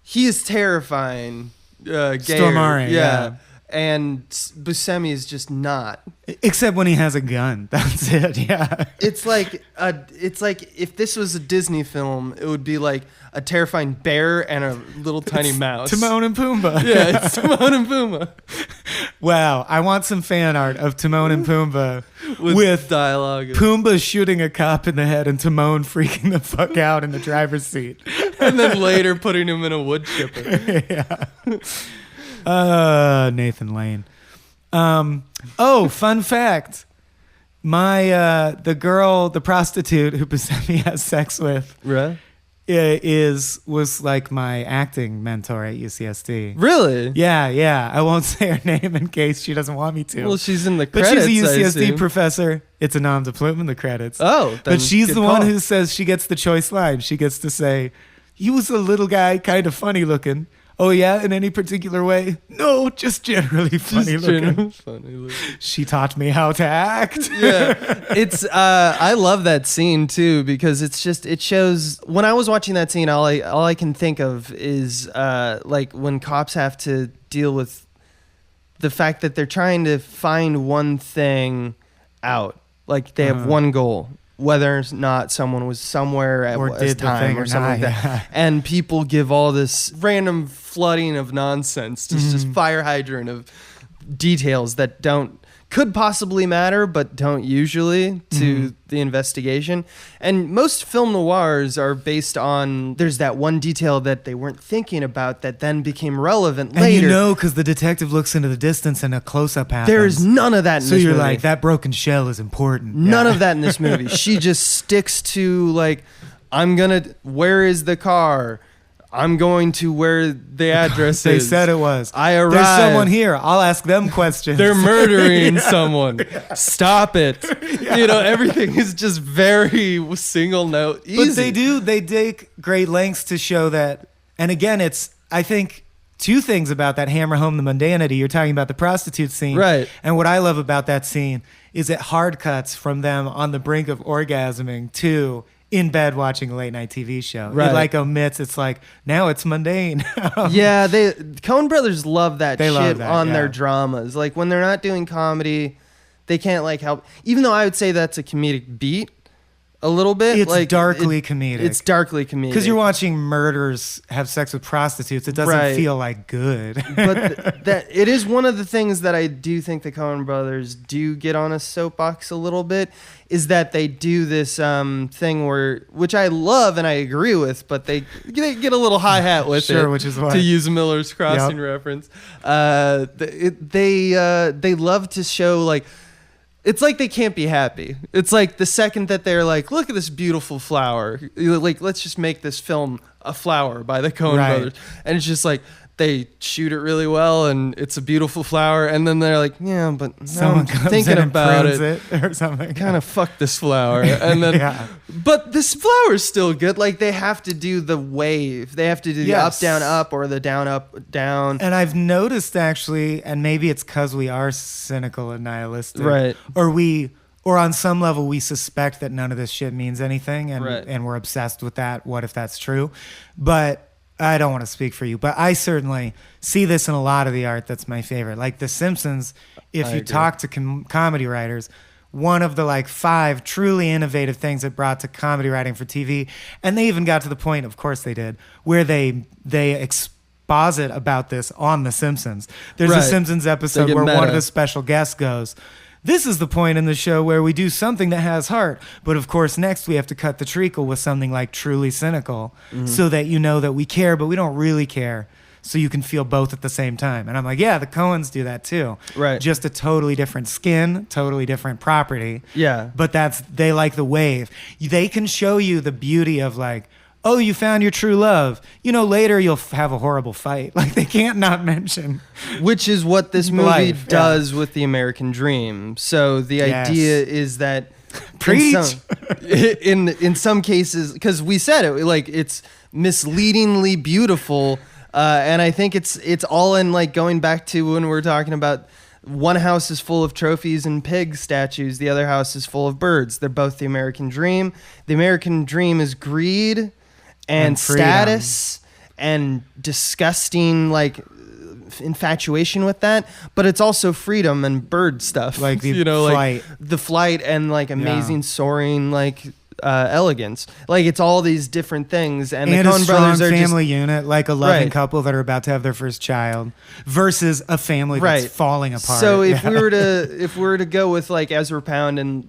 he is terrifying. Stormare, yeah. And Buscemi is just not. Except when he has a gun. That's it. Yeah. It's like if this was a Disney film, it would be like a terrifying bear and a little tiny mouse. Timon and Pumbaa. Yeah, it's Timon and Pumbaa Wow. I want some fan art of Timon and Pumbaa with dialogue. Pumbaa shooting a cop in the head and Timon freaking the fuck out in the driver's seat. And then later putting him in a wood chipper. Yeah. Nathan Lane. Fun fact. The prostitute who Buscemi has sex with Right? was like my acting mentor at UCSD. Really? Yeah. I won't say her name in case she doesn't want me to. Well, she's in the But credits. she's a I UCSD assume. professor. It's a nom de plume in the credits. Oh, then but she's good the one call. who says she gets the choice line. She gets to say, he was a little guy, kind of funny looking. Oh, yeah? In any particular way? No, just generally funny looking. She taught me how to act. Yeah, it's I love that scene too because it shows when I was watching that scene all I can think of is like when cops have to deal with the fact that they're trying to find one thing out, like they have one goal, whether or not someone was somewhere at Or a did the time thing or or something not, like that, yeah. and people give all this random flooding of nonsense, just fire hydrant of details that don't could possibly matter, but don't usually to the investigation. And most film noirs are based on, there's that one detail that they weren't thinking about that then became relevant later. And because the detective looks into the distance and a close-up happens. There's none of that in this movie. So you're like, that broken shell is important. None of that in this movie. She just sticks to like, where is the car? I'm going to where the address They is. said it was. I arrived. There's someone here. I'll ask them questions. They're murdering someone. Stop it. Everything is just very single note. Easy. But they take great lengths to show that. And again, I think, two things about that hammer home the mundanity. You're talking about the prostitute scene. Right. And what I love about that scene is it hard cuts from them on the brink of orgasming to in bed watching a late night TV show. Right. It like omits, it's like, now it's mundane. Yeah, Coen brothers love that They shit love that, on yeah. their dramas. Like when they're not doing comedy, they can't like help. Even though I would say that's a comedic beat a little bit. It's like, darkly comedic. It's darkly comedic. Because you're watching murderers have sex with prostitutes. It doesn't feel like good. But that it is one of the things that I do think the Coen brothers do get on a soapbox a little bit, is that they do this thing which I love and I agree with, but they get a little high hat with it. Sure, which is what? To use a Miller's Crossing reference. They love to show like, it's like they can't be happy. It's like the second that they're like, look at this beautiful flower. Like, let's just make this film a flower by the Coen brothers. And it's just like, they shoot it really well and it's a beautiful flower. And then they're like, yeah, but now Someone I'm comes thinking in and about prunes it. or something. Kind of fuck this flower. And then, but this flower's still good. Like they have to do the wave. They have to do the up, down, up, or the down, up, down. And I've noticed actually, and maybe it's because we are cynical and nihilistic. Right. Or on some level, we suspect that none of this shit means anything, and we're obsessed with that. What if that's true? But I don't want to speak for you, but I certainly see this in a lot of the art that's my favorite. Like The Simpsons, if you talk to comedy writers, one of the like 5 truly innovative things it brought to comedy writing for TV, and they even got to the point, of course they did, where they exposit about this on The Simpsons. There's a Simpsons episode where one of the special guests goes, this is the point in the show where we do something that has heart. But of course, next we have to cut the treacle with something like truly cynical so that you know that we care, but we don't really care. So you can feel both at the same time. And I'm like, yeah, the Coens do that too. Right. Just a totally different skin, totally different property. Yeah. But they like the wave. They can show you the beauty of like, oh, you found your true love. Later you'll have a horrible fight. Like they can't not mention. Which is what this movie does with the American Dream. So the idea is that preach in some cases, because we said it, like it's misleadingly beautiful, and I think it's all in like going back to when we're talking about one house is full of trophies and pig statues, the other house is full of birds. They're both the American Dream. The American Dream is greed and status and disgusting like infatuation with that, but it's also freedom and bird stuff, like the flight. Like the flight and like amazing soaring like elegance. Like it's all these different things, and the Coen brothers are family unit, like a loving couple that are about to have their first child, versus a family that's falling apart. So if we were to go with like Ezra Pound and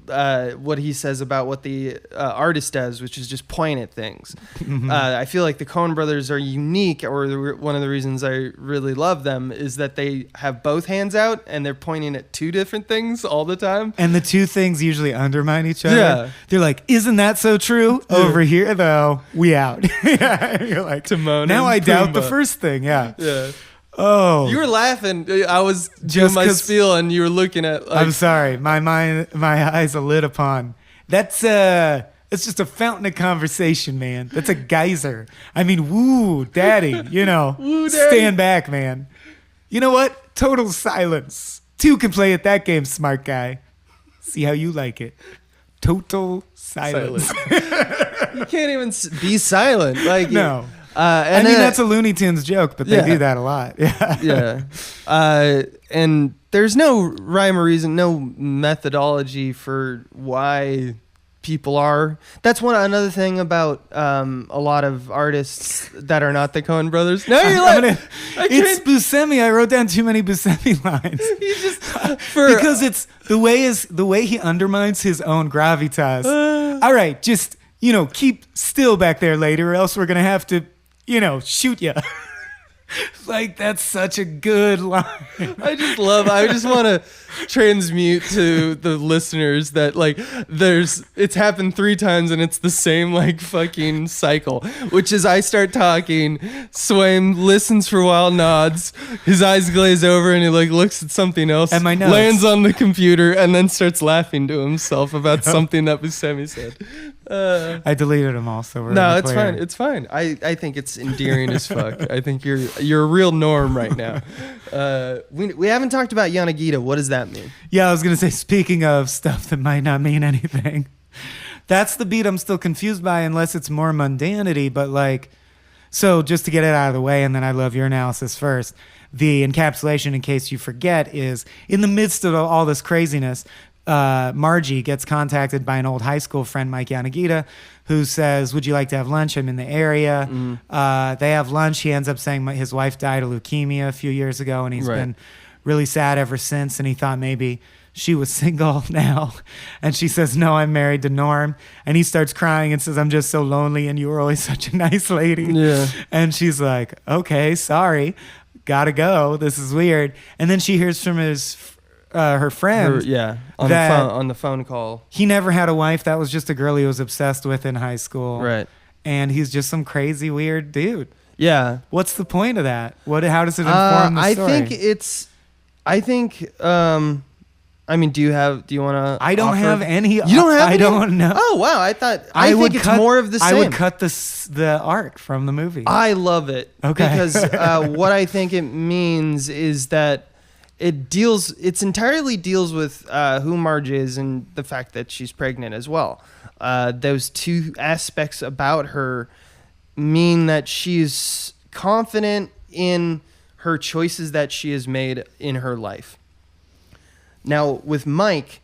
what he says about what the artist does, which is just point at things, I feel like the Coen brothers are unique, or one of the reasons I really love them is that they have both hands out and they're pointing at 2 different things all the time, and the 2 things usually undermine each other. Yeah, they're like, isn't that so true? Over here though, we out. You're like, Timon now I Pumbaa. doubt the first thing. Yeah. Oh, you were laughing. I was doing my spiel, and you were looking at. Like, I'm sorry, my eyes are lit upon. It's just a fountain of conversation, man. That's a geyser. I mean, woo, daddy. Woo, daddy. Stand back, man. You know what? Total silence. 2 can play at that game, smart guy. See how you like it. Total silence. You can't even be silent. Like no. I mean, that's a Looney Tunes joke, but they do that a lot. Yeah. And there's no rhyme or reason, no methodology for why people are. That's another thing about a lot of artists that are not the Coen brothers. No, you're like, it's Buscemi. I wrote down too many Buscemi lines. Because it's the way he undermines his own gravitas. All right, just keep still back there, lady, or else we're gonna have to shoot you. Like, that's such a good line. I just want to transmute to the listeners that like it's happened 3 times and it's the same like fucking cycle, which is I start talking, Swaim listens for a while, nods, his eyes glaze over and he like looks at something else, and my notes. Lands on the computer and then starts laughing to himself about something that Buscemi said. I deleted them all, so we're no, it's fine. It's fine. I think it's endearing as fuck. I think you're a real norm right now. We haven't talked about Yanagita. What does that mean? Yeah, I was gonna say, speaking of stuff that might not mean anything, that's the beat I'm still confused by, unless it's more mundanity. But like, so just to get it out of the way, and then I love your analysis first. The encapsulation, in case you forget, is in the midst of all this craziness. Margie gets contacted by an old high school friend, Mike Yanagita, who says, would you like to have lunch? I'm in the area. They have lunch. He ends up saying his wife died of leukemia a few years ago, and he's been really sad ever since, and he thought maybe she was single now. And she says, no, I'm married to Norm. And he starts crying and says, I'm just so lonely, and you were always such a nice lady. Yeah. And she's like, okay, sorry, gotta go, this is weird. And then she hears from her friend, on the phone call, he never had a wife. That was just a girl he was obsessed with in high school, right? And he's just some crazy weird dude. Yeah. What's the point of that? How does it inform the story? I mean, do you want to? I don't have any. You don't have. I don't know. Oh wow! I think it's more of the same. I would cut the arc from the movie. I love it. Okay. Because what I think it means is that it entirely deals with who Marge is and the fact that she's pregnant as well. Those two aspects about her mean that she's confident in her choices that she has made in her life. Now, with Mike,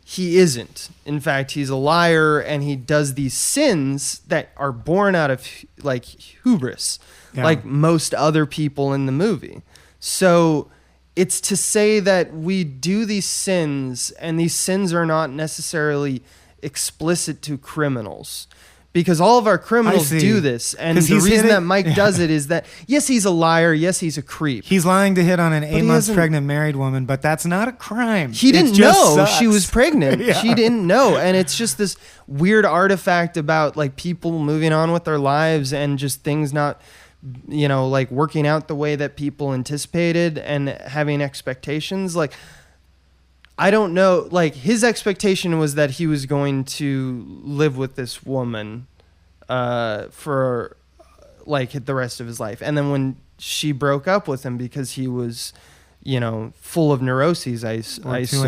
he isn't. In fact, he's a liar, and he does these sins that are born out of like hubris, like most other people in the movie. So it's to say that we do these sins, and these sins are not necessarily explicit to criminals, because all of our criminals do this. And the reason that Mike does it is that, yes, he's a liar. Yes, he's a creep. He's lying to hit on an 8 months pregnant married woman, but that's not a crime. He didn't know she was pregnant. She didn't know. And it's just this weird artifact about like people moving on with their lives and just things not, like working out the way that people anticipated and having expectations. Like, I don't know, like his expectation was that he was going to live with this woman for like the rest of his life. And then when she broke up with him because he was, full of neuroses, I assume. Too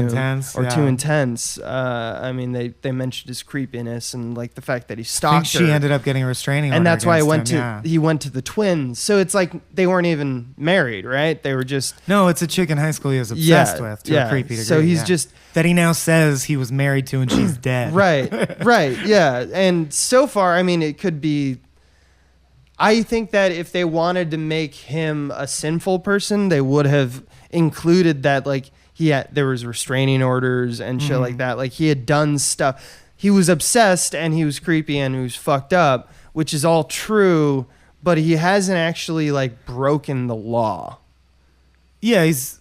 intense. I mean, they mentioned his creepiness and like the fact that he stalked her. She ended up getting a restraining order. And that's why he went to the twins. So it's like they weren't even married, right? They were just... No, it's a chick in high school he was obsessed with to a creepy degree. So he's just... That he now says he was married to and she's dead. Right, yeah. And so far, I mean, it could be... I think that if they wanted to make him a sinful person, they would have included that, like, there was restraining orders and shit like that. Like, he had done stuff. He was obsessed and he was creepy and he was fucked up, which is all true, but he hasn't actually, like, broken the law. Yeah, he's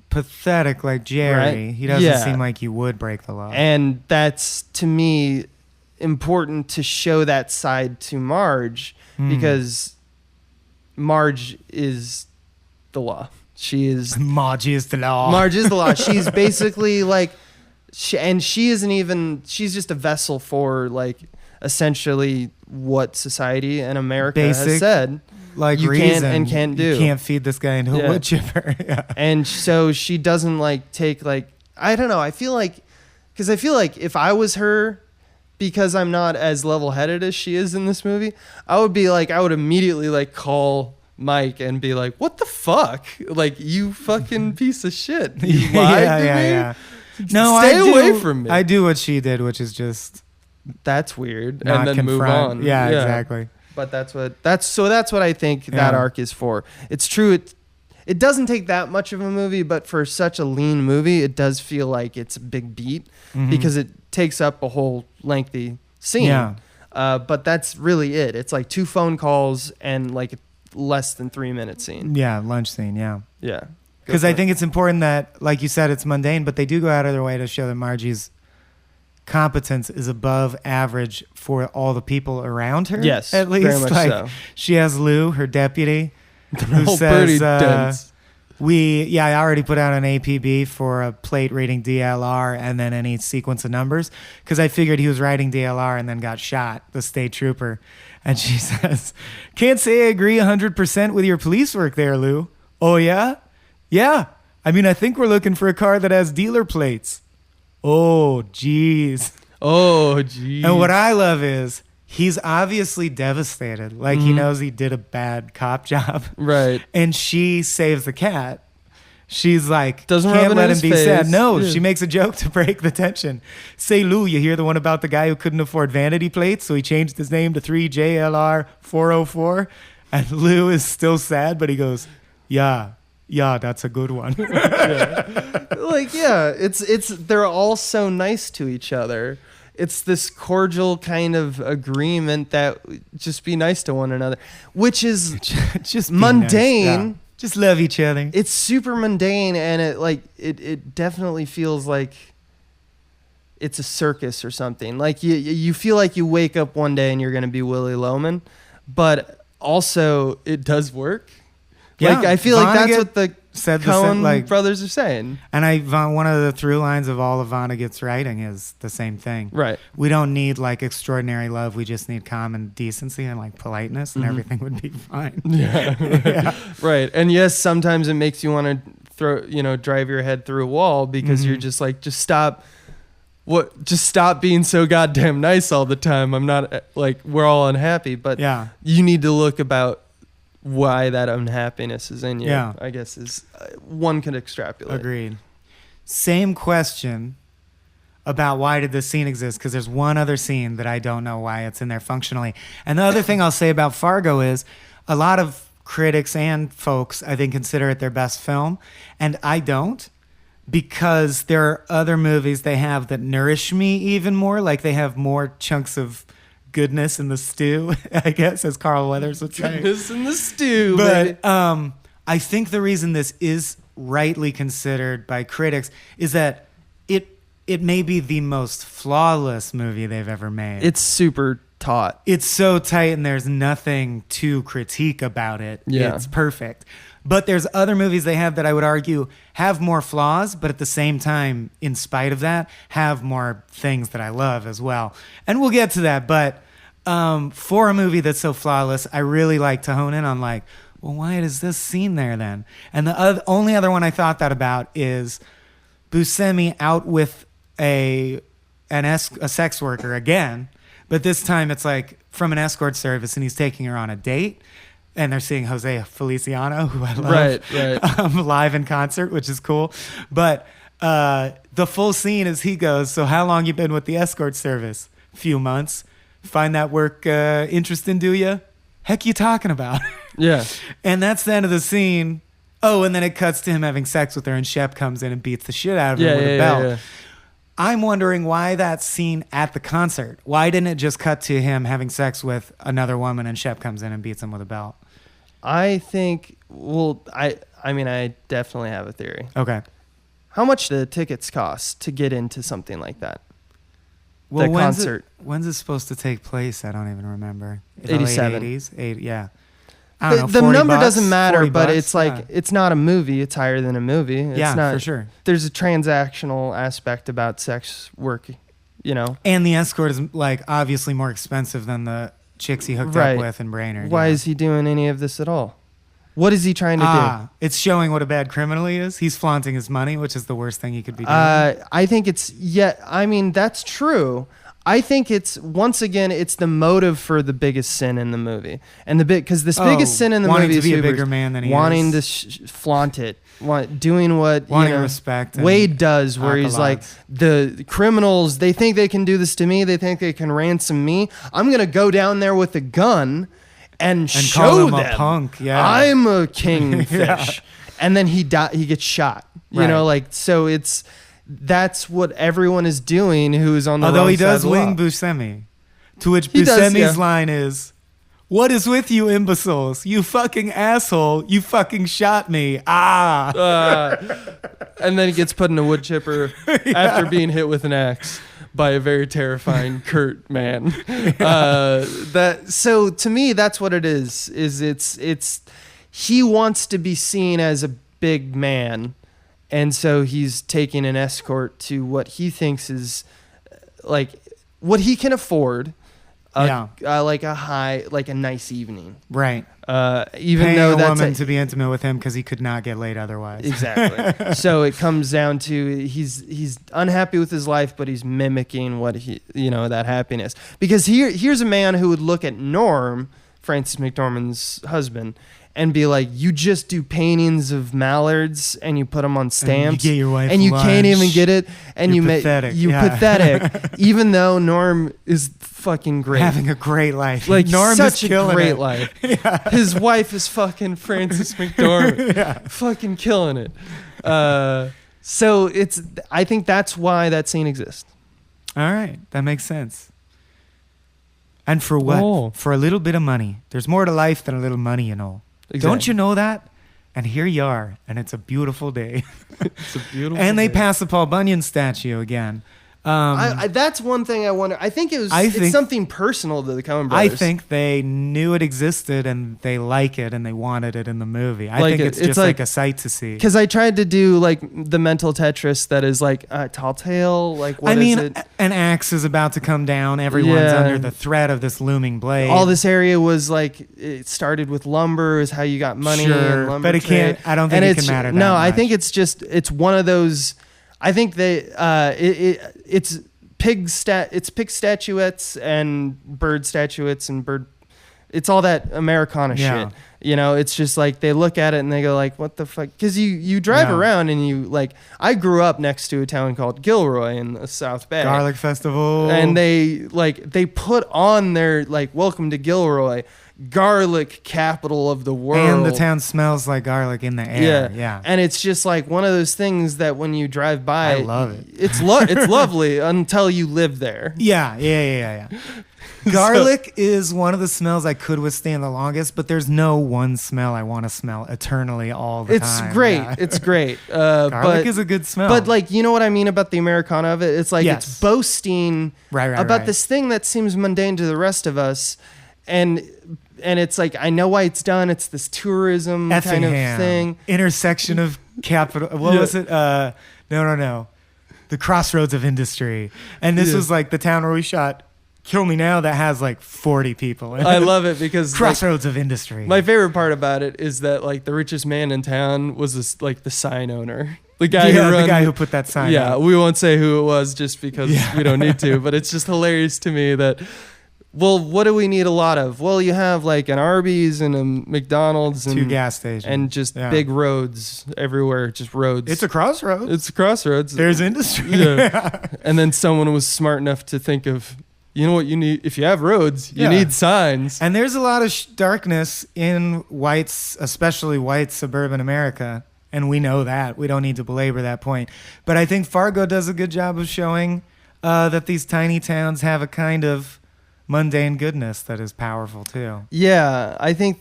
pathetic like Jerry. Right? He doesn't seem like he would break the law. And that's, to me, important to show that side to Marge, because Marge is the law. Marge is the law. Marge is the law. She's basically like, she's just a vessel for like essentially what society and America has said. Like you can and can't do. You can't feed this guy into a wood chipper. And so she doesn't like take like, I don't know. I feel like if I was her, because I'm not as level-headed as she is in this movie, I would immediately like call Mike and be like, what the fuck? Like, you fucking piece of shit. You lied to me? No, Stay away from me. I do what she did, which is just... That's weird. And then move on. Yeah, exactly. But that's what I think that arc is for. It's true. it doesn't take that much of a movie, but for such a lean movie, it does feel like it's a big beat because it takes up a whole lengthy scene. Yeah. But that's really it. It's like 2 phone calls and like a less than 3 minute scene. Yeah, lunch scene, yeah. Yeah. Because I think it's important that, like you said, it's mundane, but they do go out of their way to show that Margie's competence is above average for all the people around her. Yes, at least very much like so. She has Lou, her deputy, who Old says, Birdie Dents. I already put out an APB for a plate reading DLR and then any sequence of numbers because I figured he was writing DLR and then got shot, the state trooper. And she says, can't say I agree 100% with your police work there, Lou. Oh, yeah? Yeah. I mean, I think we're looking for a car that has dealer plates. Oh, geez. Oh, geez. And what I love is he's obviously devastated. Like he knows he did a bad cop job. Right. And she saves the cat. She's like, doesn't can't rub it let in him his be face. sad. No, Yeah. she makes a joke to break the tension. Say, Lou, you hear the one about the guy who couldn't afford vanity plates, so he changed his name to 3JLR 404? And Lou is still sad, but he goes, yeah, that's a good one. Like, yeah, it's they're all so nice to each other. It's this cordial kind of agreement that just be nice to one another, which is Just be mundane. nice. Yeah. Just love each other. It's super mundane, and it definitely feels like it's a circus or something. Like you feel like you wake up one day and you're going to be Willy Loman, but also it does work. Yeah, Like I feel like that's Vonnegut what the said Coen brothers are saying. And one of the through lines of all of Vonnegut's writing is the same thing. Right. We don't need like extraordinary love. We just need common decency and like politeness, and everything would be fine. Yeah. Right. And yes, sometimes it makes you want to drive your head through a wall because you're just like, just stop being so goddamn nice all the time. I'm not like, we're all unhappy, but Yeah. you need to look about why that unhappiness is in you. Yeah. I guess is one could extrapolate. Agreed. Same question about why did this scene exist, because there's one other scene that I don't know why it's in there functionally. And the other thing I'll say about Fargo is a lot of critics and folks, I think, consider it their best film, and I don't, because there are other movies they have that nourish me even more, like they have more chunks of goodness in the stew, I guess, as Carl Weathers would say. Goodness in the stew, But baby. I think the reason this is rightly considered by critics is that it may be the most flawless movie they've ever made. It's super taut. It's so tight and there's nothing to critique about it. Yeah. It's perfect. But there's other movies they have that I would argue have more flaws, but at the same time, in spite of that, have more things that I love as well. And we'll get to that. But for a movie that's so flawless, I really like to hone in on like, well, why is this scene there then? And the only other one I thought that about is Buscemi out with a sex worker again. But this time it's like from an escort service and he's taking her on a date. And they're seeing Jose Feliciano, who I love, right. live in concert, which is cool. But the full scene is he goes, so how long you been with the escort service? Few months. Find that work interesting, do you? Heck you talking about? Yeah. And that's the end of the scene. Oh, and then it cuts to him having sex with her, and Shep comes in and beats the shit out of her with a belt. Yeah. I'm wondering why that scene at the concert. Why didn't it just cut to him having sex with another woman and Shep comes in and beats him with a belt? I think, I mean, I definitely have a theory. Okay. How much do the tickets cost to get into something like that? Well, the concert. When's it supposed to take place? I don't even remember. 87. Late 80s? Yeah. I don't know, The 40 number bucks, doesn't matter, 40 but bucks? it's like, Yeah. it's not a movie. It's higher than a movie. It's Yeah, not, for sure. There's a transactional aspect about sex work, you know? And the escort is like obviously more expensive than the chicks he hooked Right. up with in Brainerd. Why yeah. is he doing any of this at all? What is he trying to do? It's showing what a bad criminal he is. He's flaunting his money, which is the worst thing he could be doing. I think I mean, that's true. I think it's, once again, it's the motive for the biggest sin in the movie. And because this biggest sin in the wanting movie to is be a Hoover's bigger man than he wanting is. to flaunt it, doing what Wanting respect and Wade does, where he's like, accolades. the criminals, they think they can do this to me. They think they can ransom me. I'm going to go down there with a gun and call show them them a punk. Yeah. I'm a kingfish. and then he gets shot. You Right. know, like, so that's what everyone is doing who's on the Although wrong he side does of the law. wing Buscemi, to which He does, Buscemi's yeah. line is, "What is with you imbeciles? You fucking asshole. You fucking shot me. Ah." And then he gets put in a wood chipper after being hit with an axe by a very terrifying curt man. So to me, that's what it is it's he wants to be seen as a big man, and so he's taking an escort to what he thinks is like what he can afford. Like a nice evening. Right. Even Paying though a that's woman to be intimate with him because he could not get laid otherwise. Exactly. So it comes down to he's unhappy with his life, but he's mimicking what that happiness. Because here's a man who would look at Norm, Frances McDormand's husband, and be like, you just do paintings of mallards and you put them on stamps, and you get your wife and you lunch. can't even get it, and You're you pathetic. you're Yeah. pathetic. Even though Norm is fucking great, Having a great life. like Norm such is a killing great it. life. His wife is fucking Frances McDormand, fucking killing it. So I think that's why that scene exists. All right. That makes sense. And for what? Oh. For a little bit of money. There's more to life than a little money, you know. Exactly. Don't you know that? And here you are, and it's a beautiful day. It's a beautiful. And they day. pass the Paul Bunyan statue again. That's one thing I wonder. I think it's something personal to the Coen I brothers. think they knew it existed and they like it and they wanted it in the movie. I Like think it- it's it's just like- like a sight to see. because I tried to do like the mental Tetris that is like tall tale. Like what I is mean, it? an axe is about to come down. Everyone's Yeah. under the threat of this looming blade. All this area was like it started with lumber is how you got money. Sure, and lumber but it trade. can't- I don't think And it it's- can matter that No, I much. think it's one of those. I think it's pig statuettes and bird statuettes and bird. It's all that Americana Yeah. shit. You know, it's just like they look at it and they go like, "What the fuck?" Because you drive Yeah. around and you like. I grew up next to a town called Gilroy in the South Bay. Garlic Festival. And they put on their like welcome to Gilroy, garlic capital of the world. And the town smells like garlic in the air. Yeah. And it's just like one of those things that when you drive by, I love it. It's lovely until you live there. Yeah. Garlic is one of the smells I could withstand the longest, but there's no one smell I want to smell eternally all the It's time. great. Yeah. It's great. Garlic is a good smell. But like, you know what I mean about the Americana of it? It's like Yes. it's boasting Right, about this thing that seems mundane to the rest of us. And it's like, I know why it's done. It's this tourism kind of Effingham, thing. intersection of capital. What Yeah. was it? No. The crossroads of industry. And this Yeah. was like the town where we shot Kill Me Now that has like 40 people. in I it. love it because like, Crossroads of industry. my favorite part about it is that like the richest man in town was this like the sign owner, the guy the guy who put that sign Yeah, up. we won't say who it was just because we don't need to. But it's just hilarious to me that. Well, what do we need a lot of? Well, you have like an Arby's and a McDonald's and 2 gas stations. and just Yeah. big roads everywhere, just roads. It's a crossroads. It's a crossroads. There's industry. Yeah. And then someone was smart enough to think of, you know what you need? If you have roads, you Yeah. need signs. And there's a lot of darkness in whites, especially white suburban America. And we know that. We don't need to belabor that point. But I think Fargo does a good job of showing that these tiny towns have a kind of mundane goodness that is powerful too. Yeah, I think,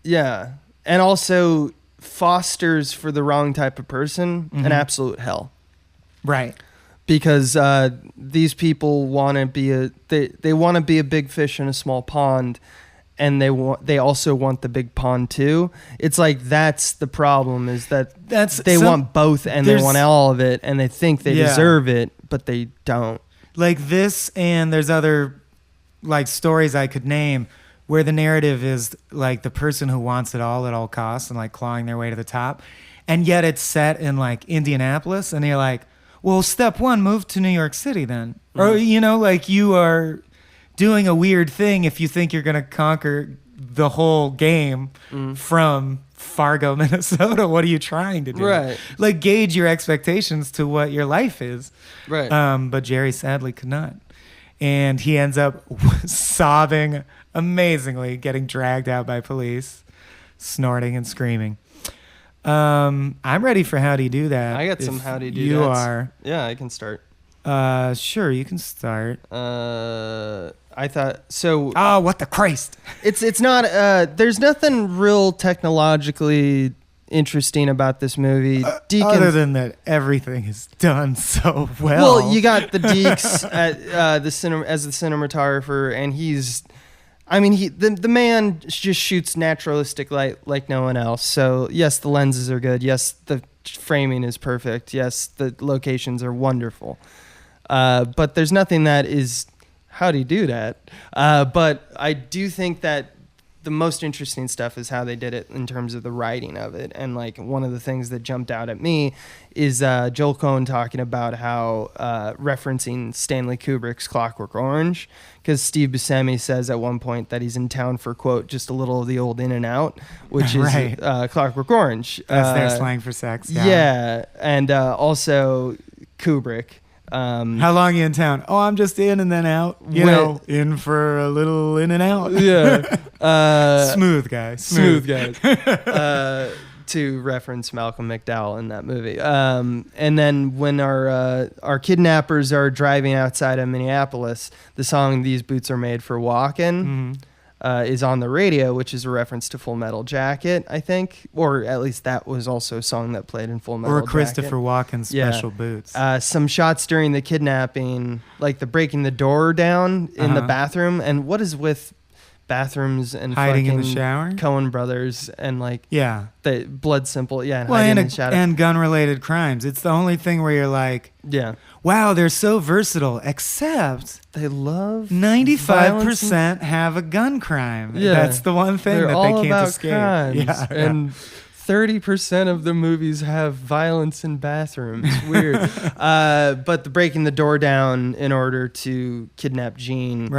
yeah. And also fosters for the wrong type of person an absolute hell. Right. Because these people want to be they want to be a big fish in a small pond, and they also want the big pond too. It's like that's the problem is that they want both and they want all of it and they think they deserve it, but they don't. Like this, and there's other like stories I could name where the narrative is like the person who wants it all at all costs and like clawing their way to the top, and yet it's set in like Indianapolis, and you're like, well, step one, move to New York City then. Or, you know, like you are doing a weird thing if you think you're going to conquer the whole game from Fargo, Minnesota. What are you trying to do? Right. Like gauge your expectations to what your life is. Right. But Jerry sadly could not. And he ends up sobbing amazingly, getting dragged out by police, snorting and screaming. I'm ready for How'd He Do That. I got some How'd He Do That. You are. Yeah, I can start. Sure, you can start. I thought so. Oh, what the Christ! It's not. There's nothing real technologically interesting about this movie. Other than that, everything is done so well. Well, you got the Deeks at the cinema as the cinematographer, and the man just shoots naturalistic light like no one else. So yes, the lenses are good. Yes, the framing is perfect. Yes, the locations are wonderful. But there's nothing that is. How'd he do that? But I do think that the most interesting stuff is how they did it in terms of the writing of it. And like one of the things that jumped out at me is Joel Coen talking about how referencing Stanley Kubrick's Clockwork Orange, because Steve Buscemi says at one point that he's in town for, quote, just a little of the old In and Out, which is right. Clockwork Orange. That's their slang for sex. Yeah. And also Kubrick. How long are you in town? Oh, I'm just in and then out. In for a little in and out. Yeah. Smooth guy. Smooth guys. To reference Malcolm McDowell in that movie. And then when our kidnappers are driving outside of Minneapolis, the song "These Boots Are Made for Walking" is on the radio, which is a reference to Full Metal Jacket, I think. Or at least that was also a song that played in Full Metal Jacket. Or Christopher Walken's Special Boots. Some shots during the kidnapping, like the breaking the door down in the bathroom. And what is with bathrooms and hiding fucking in the shower? Coen brothers and like the blood simple, and well, hiding in the shadow. And gun-related crimes. It's the only thing where you're like, wow, they're so versatile, except they love 95% have a gun crime. Yeah. That's the one thing They're that all they can't about escape. Crimes. And 30% of the movies have violence in bathrooms. Weird. But the breaking the door down in order to kidnap Jean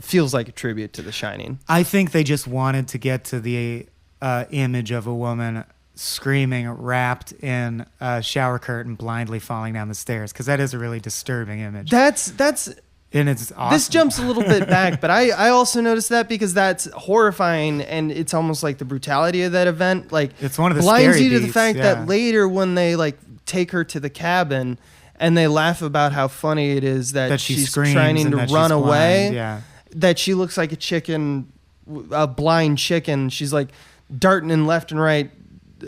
feels like a tribute to The Shining. I think they just wanted to get to the image of a woman screaming, wrapped in a shower curtain, blindly falling down the stairs, because that is a really disturbing image. That's and it's awesome. This jumps a little bit back, but I also noticed that because that's horrifying, and it's almost like the brutality of that event, like it's one of the blinds scary you to the beats, fact that later when they like take her to the cabin and they laugh about how funny it is that she's trying to run away, that she looks like a chicken, a blind chicken. She's like darting in left and right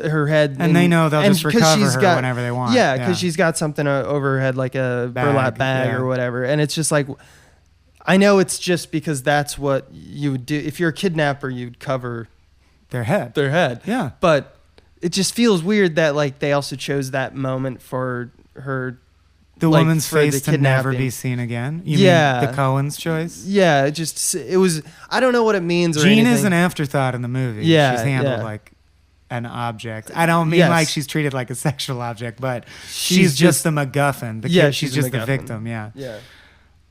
her head, and they know they'll just recover her whenever they want. Yeah, because she's got something over her head, like a burlap bag or whatever. And it's just like, I know it's just because that's what you would do if you're a kidnapper. You'd cover their head. Yeah, but it just feels weird that like they also chose that moment for her. The woman's face to never be seen again. You mean the Coen's choice? Yeah, it was. I don't know what it means. Jean is an afterthought in the movie. Yeah, she's handled like an object. I don't mean like she's treated like a sexual object, but she's just the MacGuffin. She's just the victim. Yeah.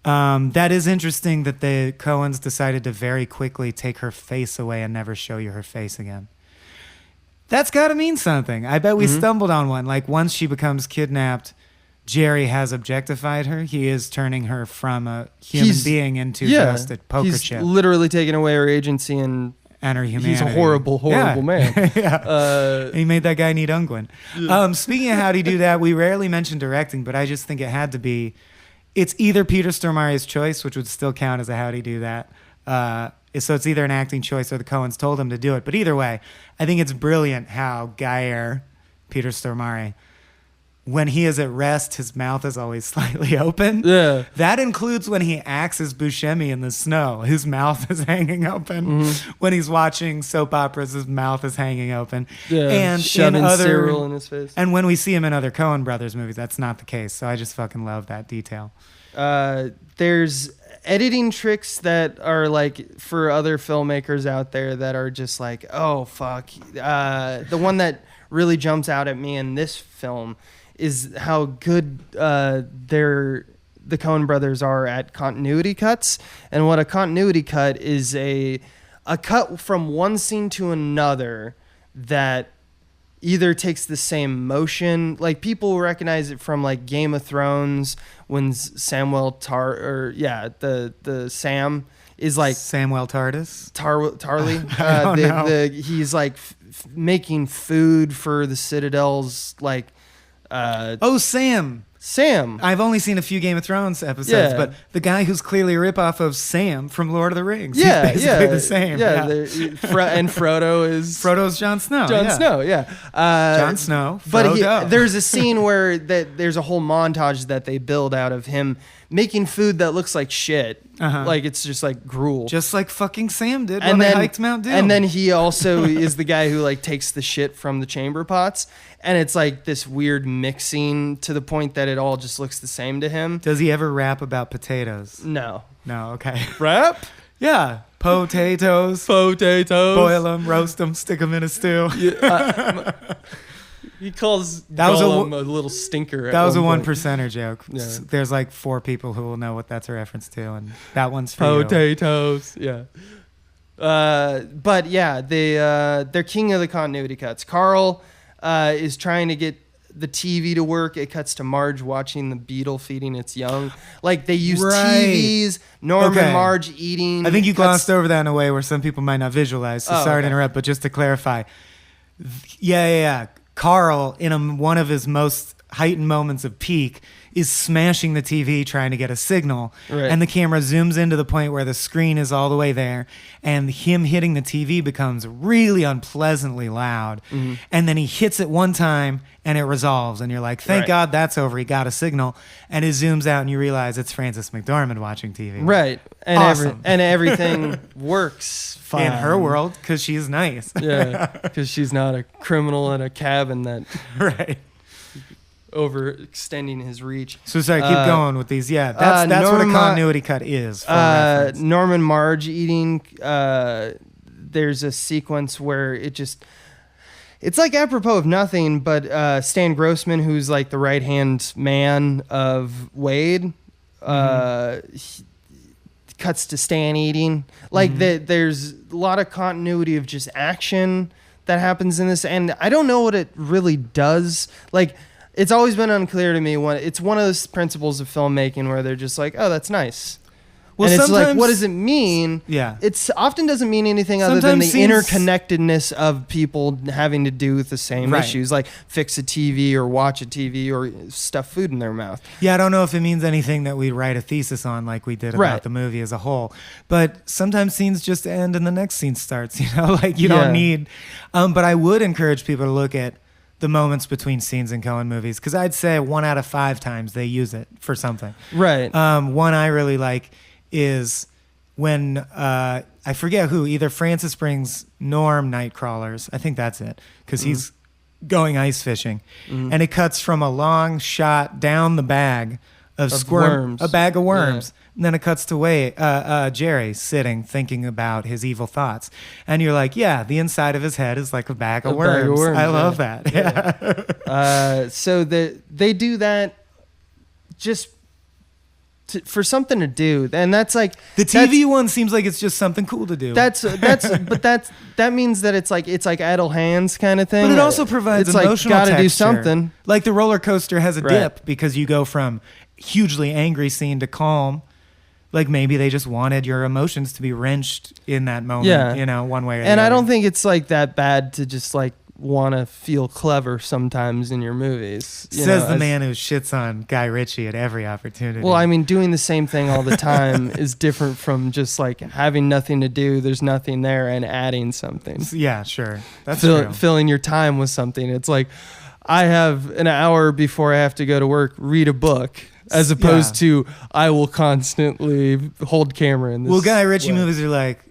That is interesting that the Coens decided to very quickly take her face away and never show you her face again. That's got to mean something. I bet we stumbled on one. Like once she becomes kidnapped, Jerry has objectified her. He is turning her from a human being into just a poker chip. He's literally taking away her agency and her humanity. He's a horrible man. He made that guy need Ungwin. Speaking of How'd He Do That, we rarely mention directing, but I just think it had to be. It's either Peter Stormare's choice, which would still count as a How'd He Do That. So it's either an acting choice or the Coens told him to do it. But either way, I think it's brilliant how Peter Stormare, when he is at rest, his mouth is always slightly open. Yeah. That includes when he acts as Buscemi in the snow. His mouth is hanging open. When he's watching soap operas, his mouth is hanging open. Yeah. And shoving cereal in his face. And when we see him in other Coen Brothers movies, that's not the case. So I just fucking love that detail. There's editing tricks that are like for other filmmakers out there that are just like, oh, fuck. The one that really jumps out at me in this film is how good the Coen brothers are at continuity cuts. And what a continuity cut is a cut from one scene to another that either takes the same motion, like people recognize it from like Game of Thrones when the Sam is like Samuel Tarly. He's like making food for the Citadel's like. Sam. I've only seen a few Game of Thrones episodes, Yeah. but the guy who's clearly a ripoff of Sam from Lord of the Rings. Yeah, He's basically the same. Yeah, and Frodo is Frodo's Jon Snow. Jon Snow. Yeah, Jon Snow. But Frodo. there's a scene where there's a whole montage that they build out of him making food that looks like shit. Like it's just like gruel. Just like fucking Sam did when they hiked Mount Doom. And then he also is the guy who like takes the shit from the chamber pots. And it's like this weird mixing to the point that it all just looks the same to him. Does he ever rap about potatoes? No. No, okay. Rap? Yeah. Potatoes. Boil them, roast them, stick them in a stew. He calls That was Gollum a little stinker. That was a one 1%er joke. Yeah. There's like 4 people who will know what that's a reference to, and that one's for you. Potatoes. Yeah. But yeah, they're king of the continuity cuts. Carl is trying to get the TV to work. It cuts to Marge watching the beetle feeding its young. Like they use TVs. Norm and Marge eating. I think you glossed over that in a way where some people might not visualize. So sorry to interrupt, but just to clarify. Yeah. Carl, in one of his most heightened moments of peak, is smashing the TV trying to get a signal. Right. And the camera zooms into the point where the screen is all the way there. And him hitting the TV becomes really unpleasantly loud. Mm-hmm. And then he hits it one time and it resolves. And you're like, thank God that's over. He got a signal. And it zooms out and you realize it's Frances McDormand watching TV. Right. And, awesome. Everything works fine. In her world, because she's nice. Yeah, because she's not a criminal in a cabin that... Right. Overextending his reach. So sorry, keep going with these. Yeah, that's what a continuity cut is. For Norm and Marge eating. There's a sequence where it's like apropos of nothing, but Stan Grossman, who's like the right hand man of Wade, he cuts to Stan eating. Like there's a lot of continuity of just action that happens in this, and I don't know what it really does. Like. It's always been unclear to me when it's one of those principles of filmmaking where they're just like, oh, that's nice. Well, and it's like, what does it mean? Yeah. It often doesn't mean anything other than the interconnectedness of people having to do with the same issues, like fix a TV or watch a TV or stuff food in their mouth. Yeah, I don't know if it means anything that we write a thesis on like we did about the movie as a whole. But sometimes scenes just end and the next scene starts, like you don't need... but I would encourage people to look at the moments between scenes in Coen movies, because I'd say 1 out of 5 times they use it for something. Right. One I really like is when I forget who, either Francis brings Norm night crawlers. I think that's it, because he's going ice fishing, and it cuts from a long shot down the bag of worms. A bag of worms. And then it cuts to Jerry sitting, thinking about his evil thoughts. And you're like, yeah, the inside of his head is like a bag of worms. I love that. Yeah. So they do that just for something to do. And that's like... The TV one seems like it's just something cool to do. But that means that it's like idle hands kind of thing. But it also provides emotional gotta texture. Do something. Like the roller coaster has a dip because you go from hugely angry scene to calm. Like maybe they just wanted your emotions to be wrenched in that moment, one way or the other. And I don't think it's like that bad to just like want to feel clever sometimes in your movies. Says the man who shits on Guy Ritchie at every opportunity. Well, I mean, doing the same thing all the time is different from just like having nothing to do, there's nothing there, and adding something. Yeah, sure. That's true. Filling your time with something. It's like, I have an hour before I have to go to work, read a book. As opposed to, I will constantly hold camera in this. Well, Guy Ritchie movies are like,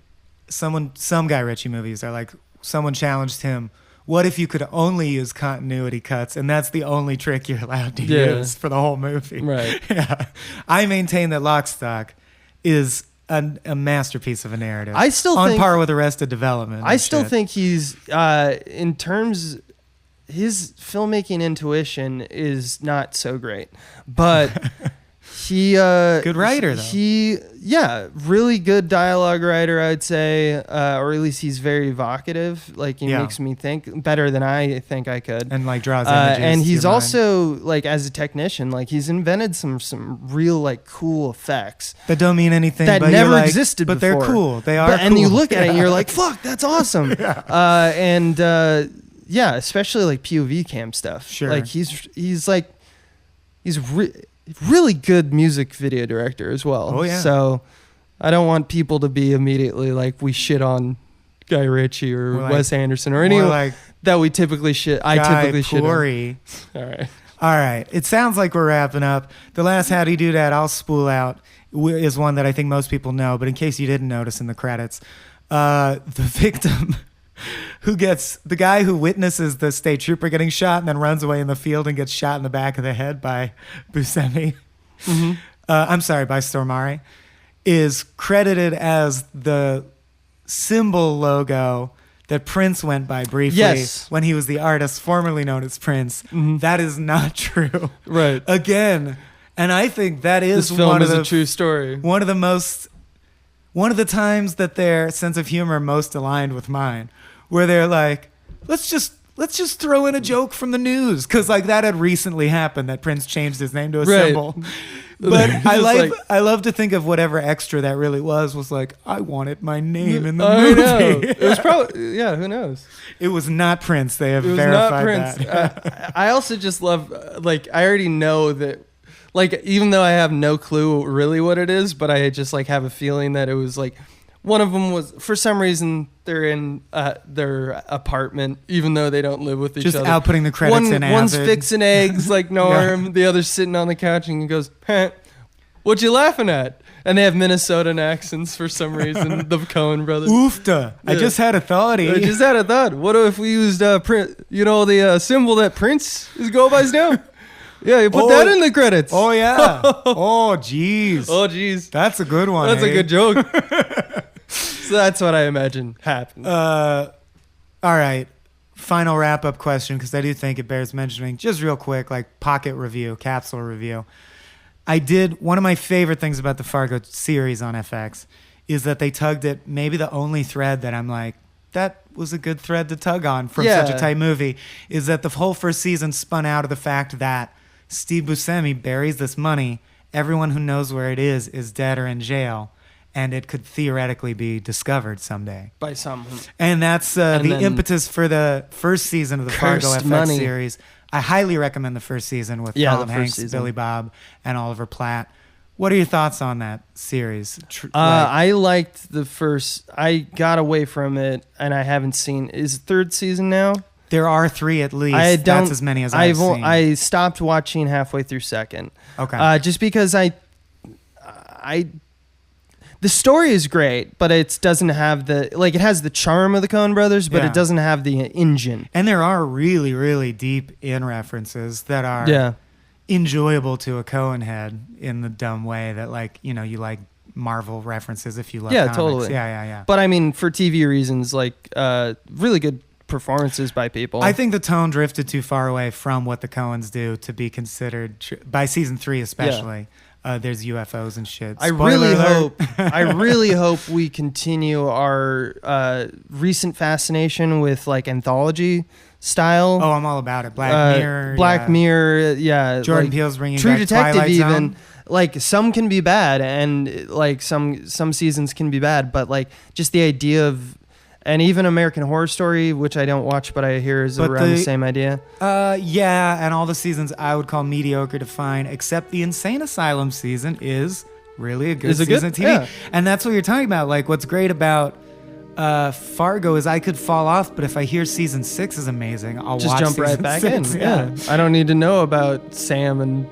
some Guy Ritchie movies are like, someone challenged him, what if you could only use continuity cuts, and that's the only trick you're allowed to use for the whole movie? Right. Yeah. I maintain that Lock, Stock is a masterpiece of a narrative. I still on think, par with Arrested Development. I still think he's, in terms... His filmmaking intuition is not so great, but Good writer, though. Really good dialogue writer, I'd say, or at least he's very evocative. Like he makes me think better than I think I could, and like draws images. And to he's your also like as a technician, like he's invented some real like cool effects that don't mean anything, that but never like, existed but before. they're cool. They are, and cool. you look at it, and you're like, "Fuck, that's awesome!" Especially like POV cam stuff. Sure, like he's really good music video director as well. Oh yeah. So I don't want people to be immediately like we shit on Guy Ritchie or Wes Anderson or anyone like that we typically shit. I typically shit on. All right. It sounds like we're wrapping up. The last How'd He Do That I'll spool out is one that I think most people know, but in case you didn't notice in the credits, the victim the guy who witnesses the state trooper getting shot and then runs away in the field and gets shot in the back of the head by Buscemi. Mm-hmm. By Stormare, is credited as the symbol logo that Prince went by briefly when he was the artist formerly known as Prince. Mm-hmm. That is not true. Right. Again, and I think that is this film one is of a true story. One of the times that their sense of humor most aligned with mine, where they're like, let's just throw in a joke from the news, because like that had recently happened that Prince changed his name to a symbol. But I love to think of whatever extra that really was like, I wanted my name in the movie. Know. It was probably who knows? It was not Prince. They have verified that. I also just love I already know that. Like, even though I have no clue really what it is, but I just like have a feeling that it was like one of them was, for some reason, they're in their apartment, even though they don't live with each other. Just outputting the credits in One's Avid. fixing eggs like Norm, the other's sitting on the couch and he goes, "Huh, what you laughing at?" And they have Minnesotan accents for some reason, the Coen brothers. Oofta. I just had a thought. What if we used the symbol that Prince is go by now? Yeah, you put that in the credits. Oh, yeah. Oh, jeez. That's a good one. That's a good joke. So that's what I imagine happened. All right. Final wrap-up question, because I do think it bears mentioning. Just real quick, like pocket review, capsule review. One of my favorite things about the Fargo series on FX is that they tugged at maybe the only thread that I'm like, that was a good thread to tug on from such a tight movie, is that the whole first season spun out of the fact that Steve Buscemi buries this money. Everyone who knows where it is dead or in jail, and it could theoretically be discovered someday by someone. And that's the impetus for the first season of the Fargo FX series. I highly recommend the first season with Tom Hanks, Billy Bob, and Oliver Platt. What are your thoughts on that series? I liked the first. I got away from it, and I haven't seen. Is it third season now? There are 3 at least. That's as many as I've seen. I stopped watching halfway through second. Okay. Just because the story is great, but it doesn't have it has the charm of the Coen brothers, but it doesn't have the engine. And there are really, really deep in references that are enjoyable to a Coen head in the dumb way that you like Marvel references if you love comics. Totally. Yeah. But I mean, for TV reasons, really good performances by people. I think the tone drifted too far away from what the Coens do to be considered by season 3 especially. There's UFOs and shit. I really hope we continue our recent fascination with anthology style. Oh, I'm all about it. Black Mirror. Yeah. Jordan Peele's bringing True back Detective Twilight even. Zone. Some can be bad, and some seasons can be bad, but just the idea of. And even American Horror Story, which I don't watch, but I hear is around the same idea. And all the seasons I would call mediocre to fine, except the Insane Asylum season is really a good season of TV. Yeah. And that's what you're talking about. What's great about Fargo is I could fall off, but if I hear season 6 is amazing, I'll just watch jump right back in. Yeah. I don't need to know about Sam and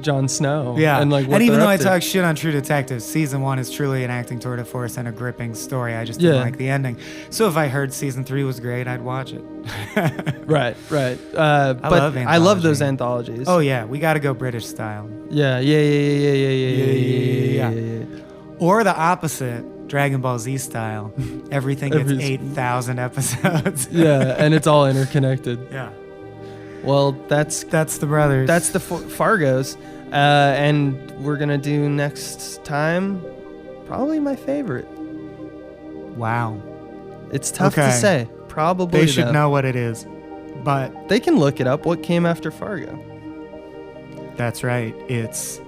Jon Snow. Yeah. And even though I talk shit on True Detective, season 1 is truly an acting tour de force and a gripping story. I just didn't like the ending. So if I heard season 3 was great, I'd watch it. Right. I love those anthologies. Oh yeah, we got to go British style. Yeah. Or the opposite, Dragon Ball Z style. Everything gets 8,000 episodes. Yeah, and it's all interconnected. Yeah. Well, that's the brothers. That's the Fargos. And we're going to do next time probably my favorite. Wow. It's tough to Okay. say. Probably They should though. know what it is. But They can look it up. What came after Fargo? that's right. It's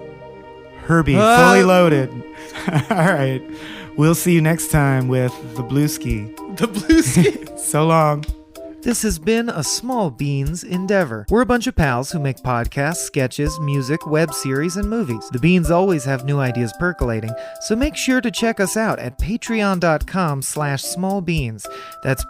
Herbie, Ah! fully loaded. All right. We'll see you next time with the Blue Ski. The Blue Ski. So long. This has been a Small Beans endeavor. We're a bunch of pals who make podcasts, sketches, music, web series, and movies. The Beans always have new ideas percolating, so make sure to check us out at patreon.com/smallbeans. That's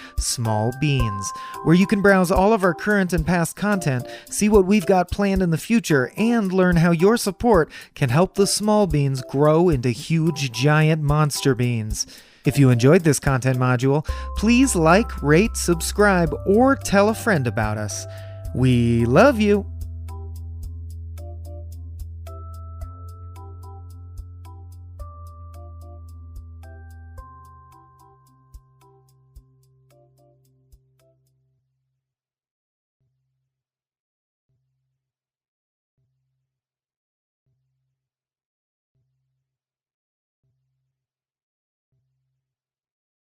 patreon.com/smallbeans, where you can browse all of our current and past content, see what we've got planned in the future, and learn how your support can help the small beans grow into huge, giant monster beans. If you enjoyed this content module, please like, rate, subscribe, or tell a friend about us. We love you!